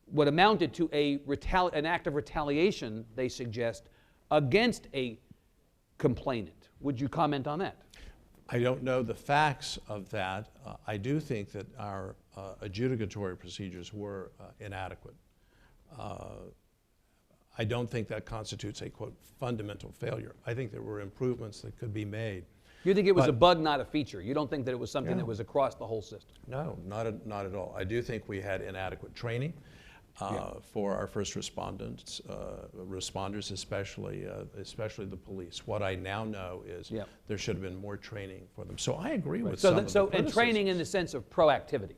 what amounted to an act of retaliation, they suggest, against a complainant. Would you comment on that? I don't know the facts of that. I do think that our adjudicatory procedures were inadequate. I don't think that constitutes a, quote, fundamental failure. I think there were improvements that could be made. You think it was a bug, not a feature? You don't think that it was something that was across the whole system? No, not at all. I do think we had inadequate training for our first responders, especially the police. What I now know is there should have been more training for them. So I agree with some of the criticisms. And training in the sense of proactivity.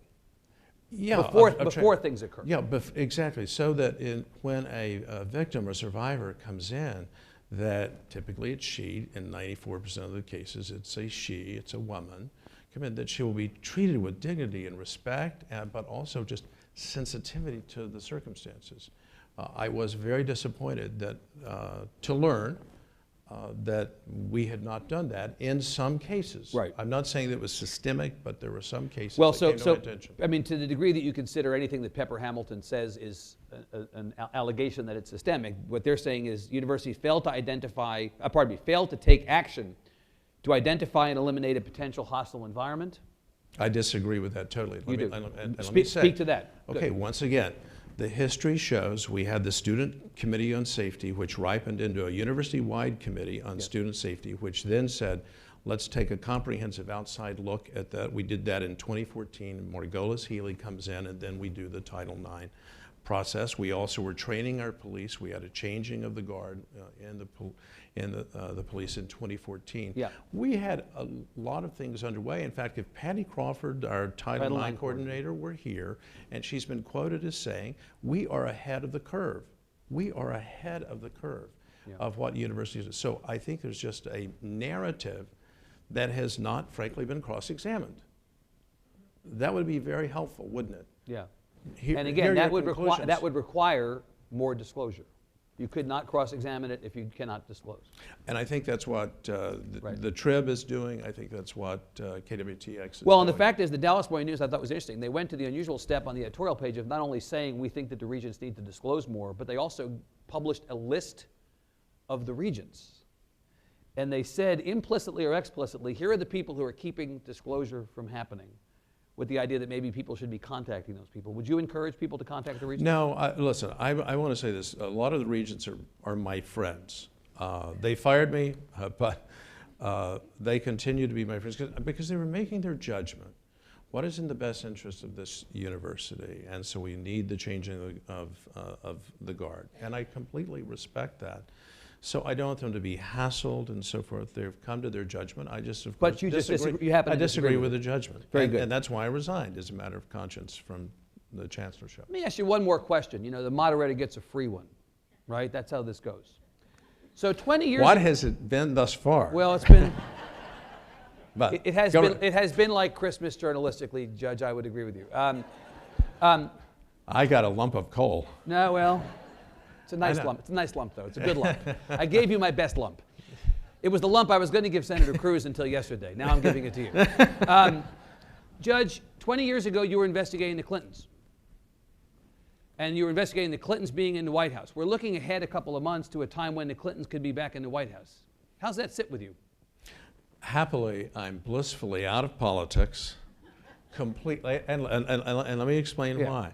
Yeah, before things occur. Yeah, exactly. So that when a victim or survivor comes in, that typically it's she, in 94% of the cases it's a she, it's a woman, come in, that she will be treated with dignity and respect, but also just sensitivity to the circumstances. I was very disappointed that to learn that we had not done that in some cases. Right. I'm not saying that it was systemic, but there were some cases that came to my attention. I mean, to the degree that you consider anything that Pepper-Hamilton says is an allegation that it's systemic, what they're saying is universities failed to take action to identify and eliminate a potential hostile environment. I disagree with that totally. Speak to that. Okay, once again, the history shows we had the Student Committee on Safety, which ripened into a university-wide committee on student safety, which then said, let's take a comprehensive outside look at that. We did that in 2014. Margolis Healy comes in, and then we do the Title IX process. We also were training our police. We had a changing of the guard in the police in 2014. Yeah. We had a lot of things underway. In fact, if Patty Crawford, our Title IX coordinator, were here, and she's been quoted as saying, we are ahead of the curve. We are ahead of the curve of what universities do. So I think there's just a narrative that has not, frankly, been cross-examined. That would be very helpful, wouldn't it? Yeah. And again, that would require more disclosure. You could not cross-examine it if you cannot disclose. And I think that's what the Trib is doing. I think that's what KWTX is doing. Well, and the fact is, the Dallas Morning News, I thought was interesting. They went to the unusual step on the editorial page of not only saying we think that the regions need to disclose more, but they also published a list of the regions. And they said implicitly or explicitly, here are the people who are keeping disclosure from happening, with the idea that maybe people should be contacting those people. Would you encourage people to contact the regions? No, listen, I want to say this. A lot of the regions are my friends. They fired me, but they continue to be my friends because they were making their judgment. What is in the best interest of this university? And so we need the changing of the guard. And I completely respect that. So I don't want them to be hassled and so forth. They've come to their judgment. I just, of course, disagree. I disagree with the judgment. Very good. And that's why I resigned, as a matter of conscience, from the chancellorship. Let me ask you one more question. You know, the moderator gets a free one, right? That's how this goes. So 20 years. What has it been thus far? Well, it's been. But it has been like Christmas journalistically, Judge. I would agree with you. I got a lump of coal. No, well. It's a nice lump. It's a nice lump, though. It's a good lump. I gave you my best lump. It was the lump I was going to give Senator Cruz until yesterday. Now I'm giving it to you. Judge, 20 years ago, you were investigating the Clintons. And you were investigating the Clintons being in the White House. We're looking ahead a couple of months to a time when the Clintons could be back in the White House. How's that sit with you? Happily, I'm blissfully out of politics. Completely, and let me explain why.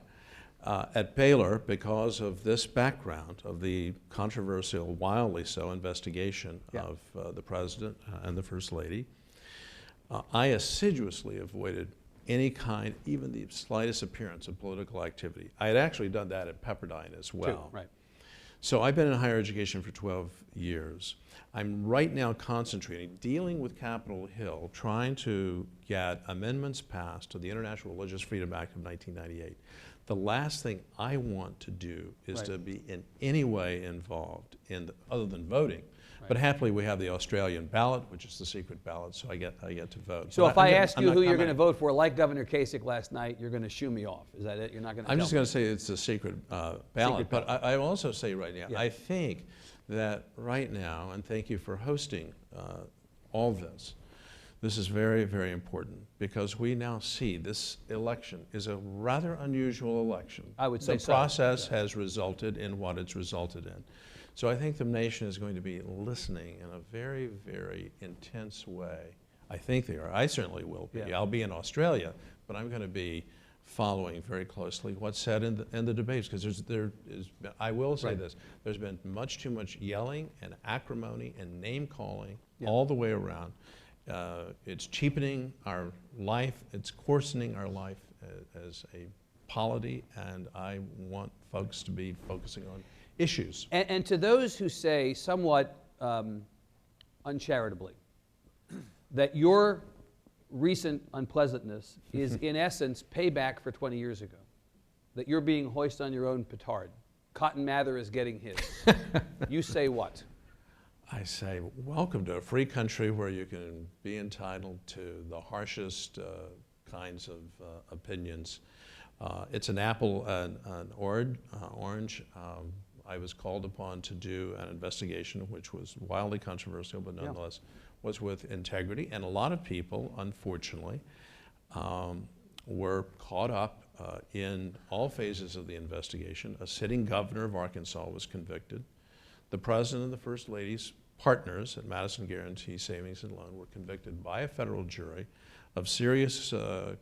At Baylor, because of this background of the controversial, wildly so, investigation of the president and the first lady, I assiduously avoided any kind, even the slightest appearance of political activity. I had actually done that at Pepperdine as well. True, right. So I've been in higher education for 12 years. I'm right now concentrating, dealing with Capitol Hill, trying to get amendments passed to the International Religious Freedom Act of 1998. The last thing I want to do is to be in any way involved in other than voting. But happily, we have the Australian ballot, which is the secret ballot, so I get to vote. So if I ask you who you're going to vote for, like Governor Kasich last night, you're going to shoo me off. Is that it? You're not going to? I'm just going to say it's a secret ballot. But I also say right now, I think that right now, and thank you for hosting all this. This is very, very important because we now see this election is a rather unusual election. I would say the process has resulted in what it's resulted in. So I think the nation is going to be listening in a very, very intense way. I think they are. I certainly will be. I'll be in Australia, but I'm going to be following very closely what's said in the debates, because I will say this, there's been much too much yelling and acrimony and name-calling all the way around. It's cheapening our life, it's coarsening our life as a polity, and I want folks to be focusing on issues. And to those who say somewhat uncharitably that your recent unpleasantness is in essence payback for 20 years ago, that you're being hoist on your own petard, Cotton Mather is getting his, you say what? I say, welcome to a free country where you can be entitled to the harshest kinds of opinions. It's an apple and an orange. I was called upon to do an investigation which was wildly controversial, but nonetheless was with integrity. And a lot of people, unfortunately, were caught up in all phases of the investigation. A sitting governor of Arkansas was convicted. The president and the first lady's partners at Madison Guaranty Savings and Loan were convicted by a federal jury of serious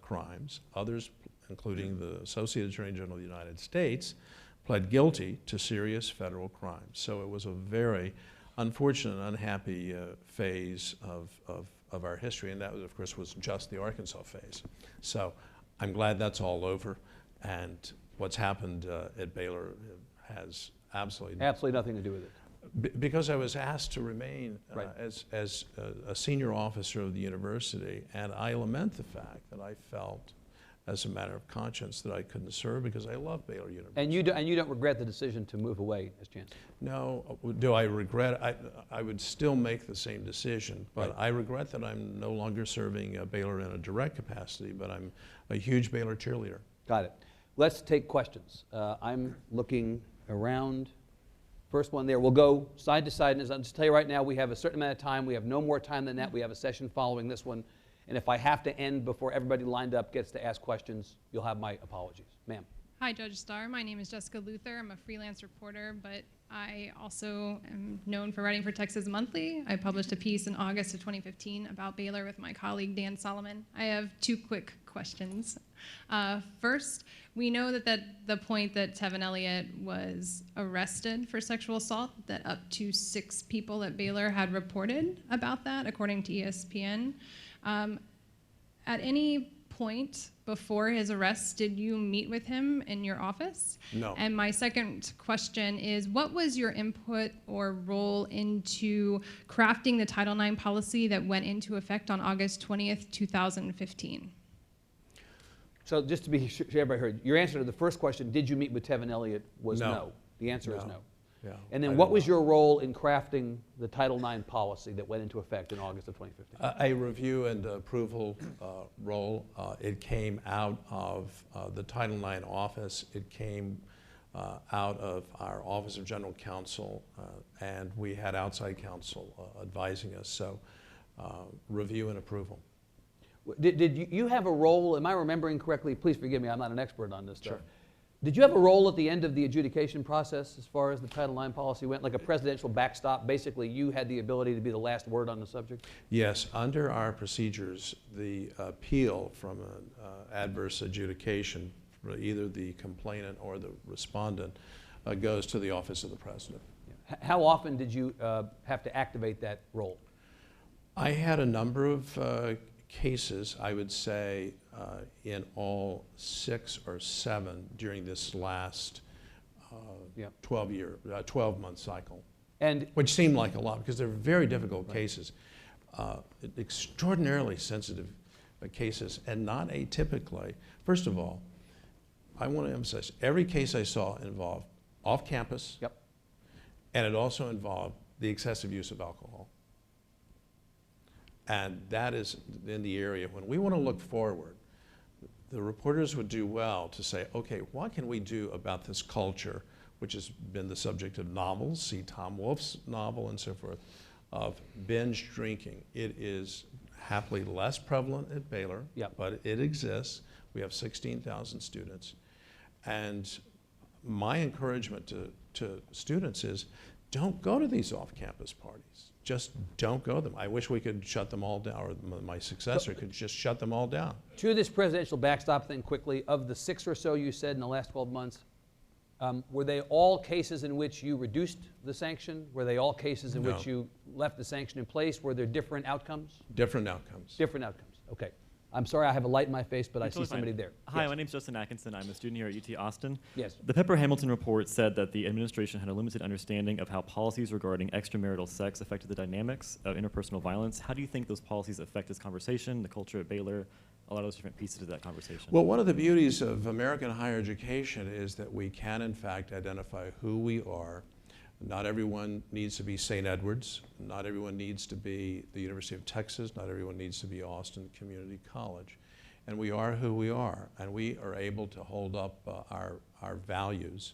crimes. Others, including the Associate Attorney General of the United States, pled guilty to serious federal crimes. So it was a very unfortunate, unhappy phase of our history, and that, of course, was just the Arkansas phase. So I'm glad that's all over, and what's happened at Baylor has absolutely nothing to do with it. Because I was asked to remain as a senior officer of the university, and I lament the fact that I felt, as a matter of conscience, that I couldn't serve because I love Baylor University. And you don't regret the decision to move away as chancellor? No. Do I regret it? I would still make the same decision, but I regret that I'm no longer serving Baylor in a direct capacity, but I'm a huge Baylor cheerleader. Got it. Let's take questions. I'm looking around. First one there. We'll go side to side. And I'll just tell you right now, we have a certain amount of time. We have no more time than that. We have a session following this one. And if I have to end before everybody lined up gets to ask questions, you'll have my apologies. Ma'am. Hi, Judge Starr. My name is Jessica Luther. I'm a freelance reporter, but I also am known for writing for Texas Monthly. I published a piece in August of 2015 about Baylor with my colleague Dan Solomon. I have two quick questions. First, we know that the point that Tevin Elliott was arrested for sexual assault, that up to 6 people at Baylor had reported about that, according to ESPN. At any point before his arrest, did you meet with him in your office? No. And my second question is, what was your input or role into crafting the Title IX policy that went into effect on August 20th, 2015? So just to be sure everybody heard, your answer to the first question, did you meet with Tevin Elliott, was no. The answer is no. Yeah, and then what was your role in crafting the Title IX policy that went into effect in August of 2015? A review and approval role. It came out of the Title IX office. It came out of our Office of General Counsel, and we had outside counsel advising us. So review and approval. Did you have a role, am I remembering correctly, please forgive me, I'm not an expert on this stuff. Sure. Did you have a role at the end of the adjudication process as far as the Title IX policy went, like a presidential backstop? Basically, you had the ability to be the last word on the subject? Yes, under our procedures, the appeal from an adverse adjudication for either the complainant or the respondent goes to the office of the president. How often did you have to activate that role? I had a number of cases, I would say, in all 6 or 7 during this last 12-month cycle. And which seemed like a lot because they're very difficult cases, extraordinarily sensitive cases, and not atypically. First of all, I want to emphasize, every case I saw involved off-campus, and it also involved the excessive use of alcohol. And that is in the area, when we want to look forward, the reporters would do well to say, okay, what can we do about this culture, which has been the subject of novels, see Tom Wolfe's novel and so forth, of binge drinking. It is happily less prevalent at Baylor, but it exists. We have 16,000 students. And my encouragement to students is, don't go to these off-campus parties. Just don't go to them. I wish we could shut them all down, or my successor could just shut them all down. To this presidential backstop thing quickly, of the 6 or so you said in the last 12 months, were they all cases in which you reduced the sanction? Were they all cases in which you left the sanction in place? Were there different outcomes? Different outcomes. Different outcomes, okay. I'm sorry I have a light in my face, but I see somebody there. Hi, my name's Justin Atkinson. I'm a student here at UT Austin. Yes. The Pepper-Hamilton report said that the administration had a limited understanding of how policies regarding extramarital sex affected the dynamics of interpersonal violence. How do you think those policies affect this conversation, the culture at Baylor, a lot of those different pieces of that conversation? Well, one of the beauties of American higher education is that we can, in fact, identify who we are. Not everyone needs to be St. Edward's. Not everyone needs to be the University of Texas. Not everyone needs to be Austin Community College. And we are who we are. And we are able to hold up our values.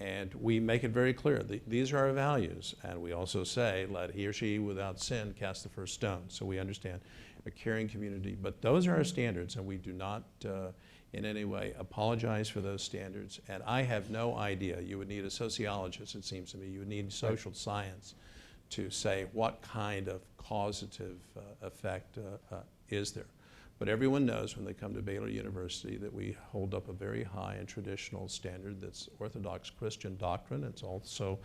And we make it very clear. These are our values. And we also say, let he or she without sin cast the first stone. So we understand a caring community. But those are our standards, and we do not in any way apologize for those standards. And I have no idea. You would need a sociologist, it seems to me. You would need social science to say what kind of causative effect is there. But everyone knows when they come to Baylor University that we hold up a very high and traditional standard that's Orthodox Christian doctrine. It's also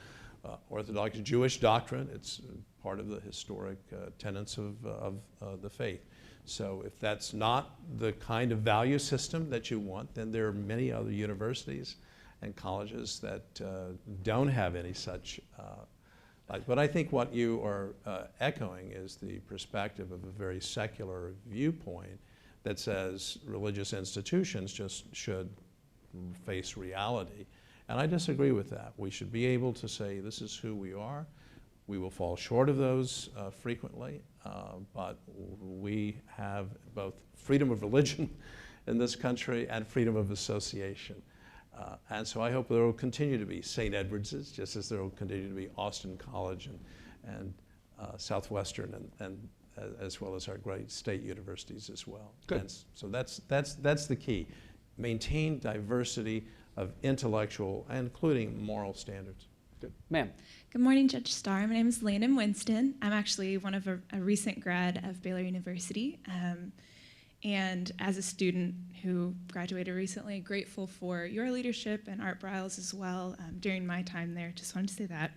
Orthodox Jewish doctrine. It's part of the historic tenets of the faith. So if that's not the kind of value system that you want, then there are many other universities and colleges that don't have any such. But I think what you are echoing is the perspective of a very secular viewpoint that says religious institutions just should face reality. And I disagree with that. We should be able to say this is who we are. We will fall short of those frequently, but we have both freedom of religion in this country and freedom of association. And so I hope there will continue to be St. Edward's, just as there will continue to be Austin College and Southwestern, and as well as our great state universities as well. Good. And so that's the key. Maintain diversity of intellectual, including moral standards. Good. Ma'am. Good morning, Judge Starr. My name is Landon Winston. I'm actually one of a recent grad of Baylor University. And as a student who graduated recently, grateful for your leadership and Art Briles as well during my time there. Just wanted to say that.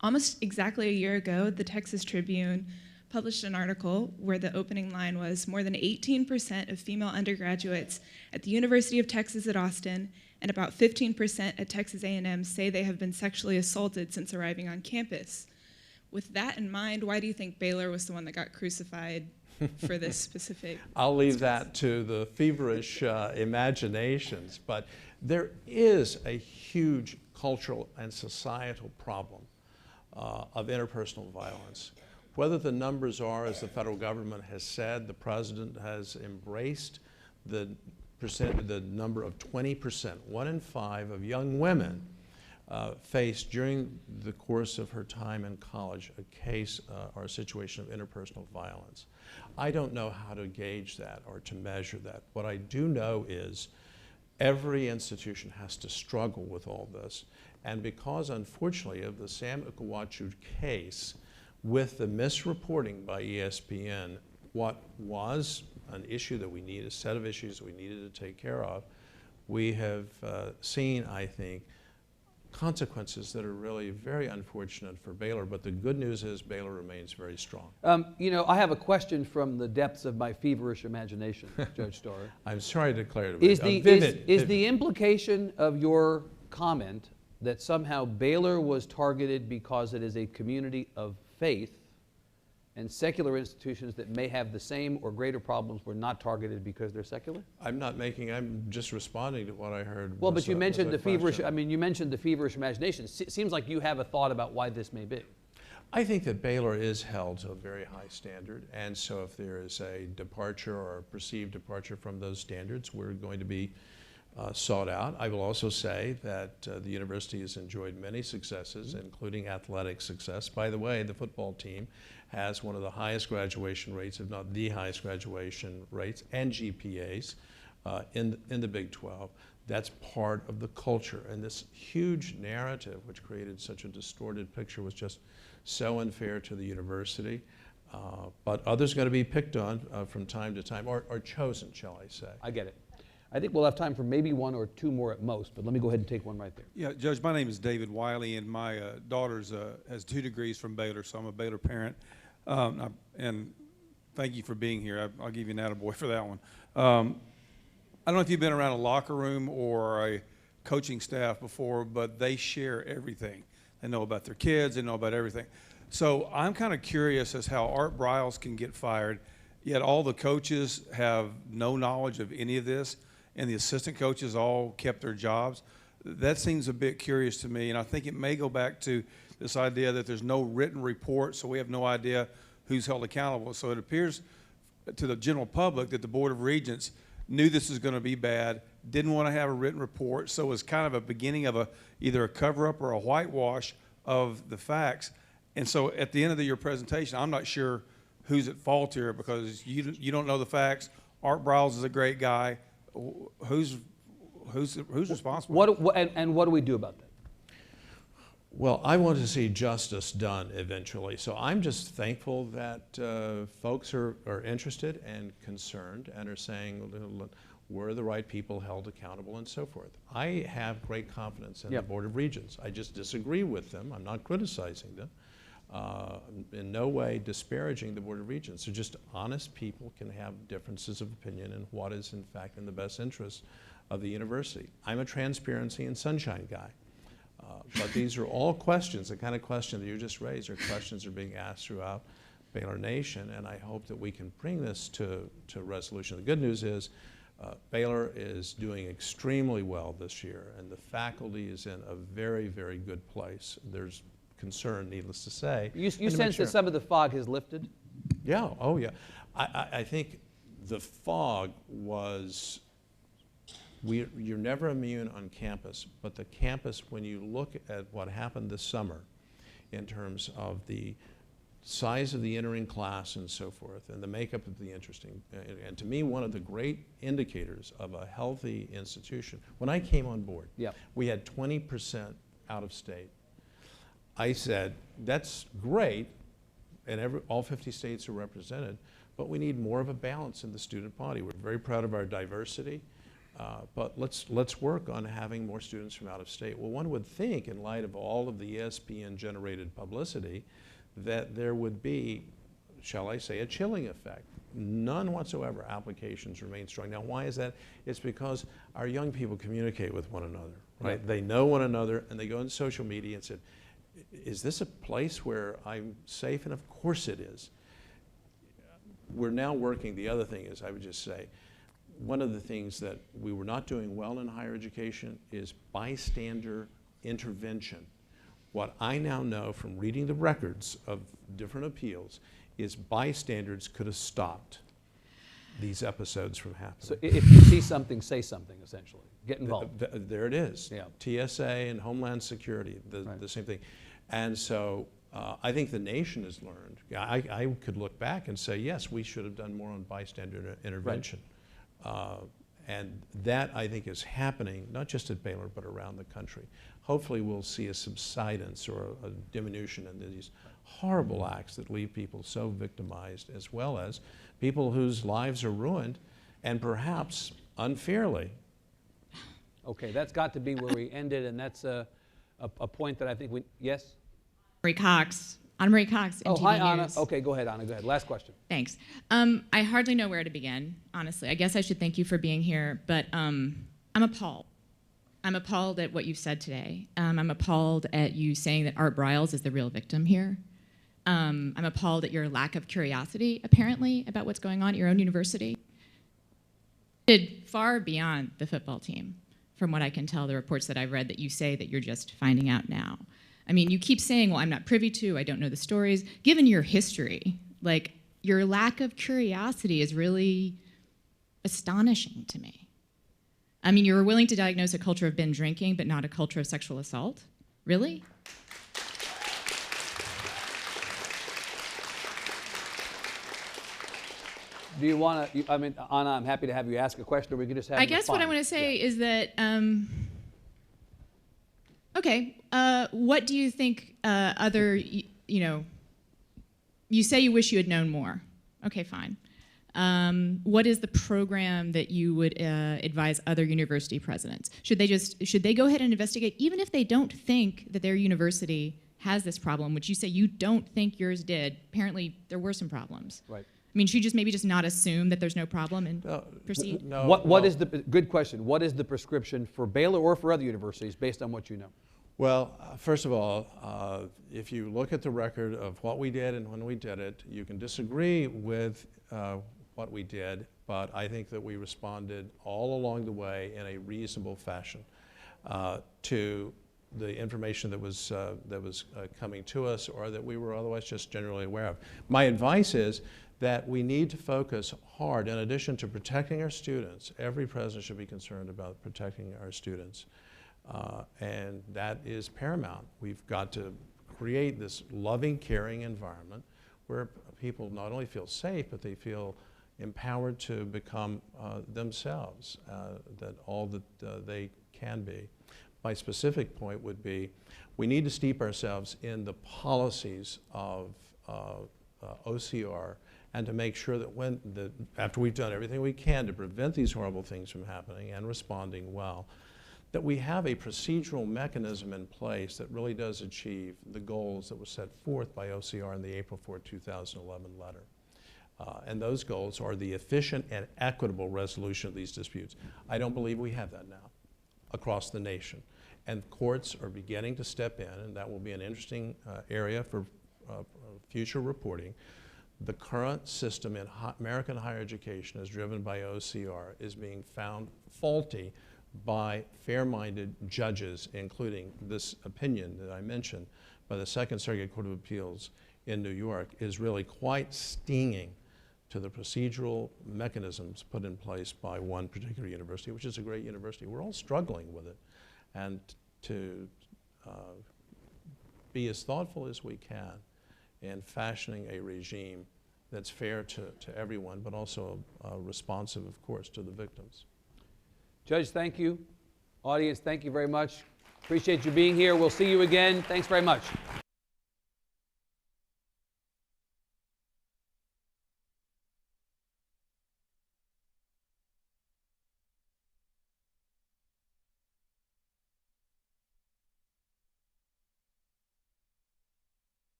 Almost exactly a year ago, the Texas Tribune published an article where the opening line was, more than 18% of female undergraduates at the University of Texas at Austin and about 15% at Texas A&M say they have been sexually assaulted since arriving on campus. With that in mind, why do you think Baylor was the one that got crucified for this specific? I'll leave that to the feverish imaginations, but there is a huge cultural and societal problem of interpersonal violence. Whether the numbers are, as the federal government has said, the president has embraced the number of 20%, 1 in 5 of young women faced during the course of her time in college a case or a situation of interpersonal violence. I don't know how to gauge that or to measure that. What I do know is Every institution has to struggle with all this. And because, unfortunately, of the Sam Ukwachu case, with the misreporting by ESPN, what was an issue that we need, a set of issues that we needed to take care of, we have seen, I think, consequences that are really very unfortunate for Baylor. But the good news is Baylor remains very strong. You know, I have a question from the depths of my feverish imagination, Judge Starr. I'm sorry to declare it. Is the implication of your comment that somehow Baylor was targeted because it is a community of faith, and secular institutions that may have the same or greater problems were not targeted because they're secular? I'm just responding to what I heard. Well, but you mentioned the feverish, you mentioned the feverish imagination. It seems like you have a thought about why this may be. I think that Baylor is held to a very high standard, and so if there is a departure or a perceived departure from those standards, we're going to be sought out. I will also say that the university has enjoyed many successes, including athletic success. By the way, the football team has one of the highest graduation rates, if not the highest graduation rates, and GPAs in the Big 12. That's part of the culture. And this huge narrative, which created such a distorted picture, was just so unfair to the university. But others are going to be picked on from time to time, or chosen, shall I say. I get it. I think we'll have time for maybe one or two more at most, but let me go ahead and take one right there. Yeah, Judge, my name is David Wiley, and my daughter's has 2 degrees from Baylor, so I'm a Baylor parent. And thank you for being here. I'll give you an attaboy for that one. I don't know if you've been around a locker room or a coaching staff before, but they share everything. They know about their kids. They know about everything. So I'm kind of curious as how Art Briles can get fired, yet all the coaches have no knowledge of any of this, and the assistant coaches all kept their jobs. That seems a bit curious to me, and I think it may go back to this idea that there's no written report, so we have no idea who's held accountable. So it appears to the general public that the Board of Regents knew this was going to be bad, didn't want to have a written report, so it was kind of a beginning of either a cover-up or a whitewash of the facts. And so at the end of your presentation, I'm not sure who's at fault here, because you don't know the facts. Art Briles is a great guy. Who's responsible? And what do we do about that? Well, I want to see justice done eventually. So I'm just thankful that folks are interested and concerned and are saying, were the right people held accountable and so forth. I have great confidence in the Board of Regents. I just disagree with them. I'm not criticizing them. In no way disparaging the Board of Regents. So just honest people can have differences of opinion in what is in fact in the best interest of the university. I'm a transparency and sunshine guy. But these are all questions, the kind of question that you just raised are questions that are being asked throughout Baylor Nation, and I hope that we can bring this to resolution. The good news is Baylor is doing extremely well this year, and the faculty is in a very, very good place. There's concern, needless to say. You sense that some of the fog has lifted? Yeah, oh yeah. I think the fog was, you're never immune on campus, but the campus, when you look at what happened this summer in terms of the size of the entering class and so forth, and the makeup of the interesting, and to me, one of the great indicators of a healthy institution, when I came on board, we had 20% out of state. I said, that's great, and all 50 states are represented, but we need more of a balance in the student body. We're very proud of our diversity, but let's work on having more students from out of state. Well, one would think, in light of all of the ESPN-generated publicity, that there would be, shall I say, a chilling effect. None whatsoever. Applications remain strong. Now, why is that? It's because our young people communicate with one another, right? They know one another, and they go into social media and say, is this a place where I'm safe? And of course it is. We're now working, the other thing is, I would just say, one of the things that we were not doing well in higher education is bystander intervention. What I now know from reading the records of different appeals is bystanders could have stopped these episodes from happening. So if you see something, say something, essentially. Get involved. There it is. TSA and Homeland Security, the same thing. And so I think the nation has learned. I could look back and say, yes, we should have done more on bystander intervention. And that, I think, is happening, not just at Baylor, but around the country. Hopefully we'll see a subsidence or a diminution in these horrible acts that leave people so victimized, as well as people whose lives are ruined, and perhaps unfairly. Okay, that's got to be where we ended, and that's a point that I think we, yes? Marie Cox. Anna Marie Cox, Oh, MTV hi, Anna. News. Okay, go ahead, Anna, go ahead. Last question. Thanks. I hardly know where to begin, honestly. I guess I should thank you for being here, but I'm appalled. I'm appalled at what you've said today. I'm appalled at you saying that Art Briles is the real victim here. I'm appalled at your lack of curiosity, apparently, about what's going on at your own university. Did far beyond the football team, from what I can tell, the reports that I've read, that you say that you're just finding out now. I mean, you keep saying, well, I'm not privy to, I don't know the stories. Given your history, like, your lack of curiosity is really astonishing to me. I mean, you were willing to diagnose a culture of binge drinking, but not a culture of sexual assault? Really? Do you want to, I mean, Anna, I'm happy to have you ask a question, or we can just have I guess what I want to say is that, okay, what do you think other, you know, you say you wish you had known more. Okay, fine. What is the program that you would advise other university presidents? Should they go ahead and investigate, even if they don't think that their university has this problem, which you say you don't think yours did? Apparently, there were some problems. Right. I mean, should you just maybe just not assume that there's no problem and proceed? No, What is the, good question, what is the prescription for Baylor or for other universities based on what you know? Well, first of all, if you look at the record of what we did and when we did it, you can disagree with what we did, but I think that we responded all along the way in a reasonable fashion to the information that was coming to us, or that we were otherwise just generally aware of. My advice is that we need to focus hard, in addition to protecting our students. Every president should be concerned about protecting our students. And that is paramount. We've got to create this loving, caring environment where people not only feel safe, but they feel empowered to become themselves, that all that they can be. My specific point would be, we need to steep ourselves in the policies of OCR, and to make sure that after we've done everything we can to prevent these horrible things from happening and responding well, that we have a procedural mechanism in place that really does achieve the goals that were set forth by OCR in the April 4, 2011 letter. And those goals are the efficient and equitable resolution of these disputes. I don't believe we have that now across the nation. And courts are beginning to step in, and that will be an interesting area for future reporting. The current system in American higher education, as driven by OCR, is being found faulty by fair-minded judges, including this opinion that I mentioned by the Second Circuit Court of Appeals in New York, is really quite stinging to the procedural mechanisms put in place by one particular university, which is a great university. We're all struggling with it. And to be as thoughtful as we can in fashioning a regime that's fair to everyone, but also responsive, of course, to the victims. Judge, thank you. Audience, thank you very much. Appreciate you being here. We'll see you again. Thanks very much.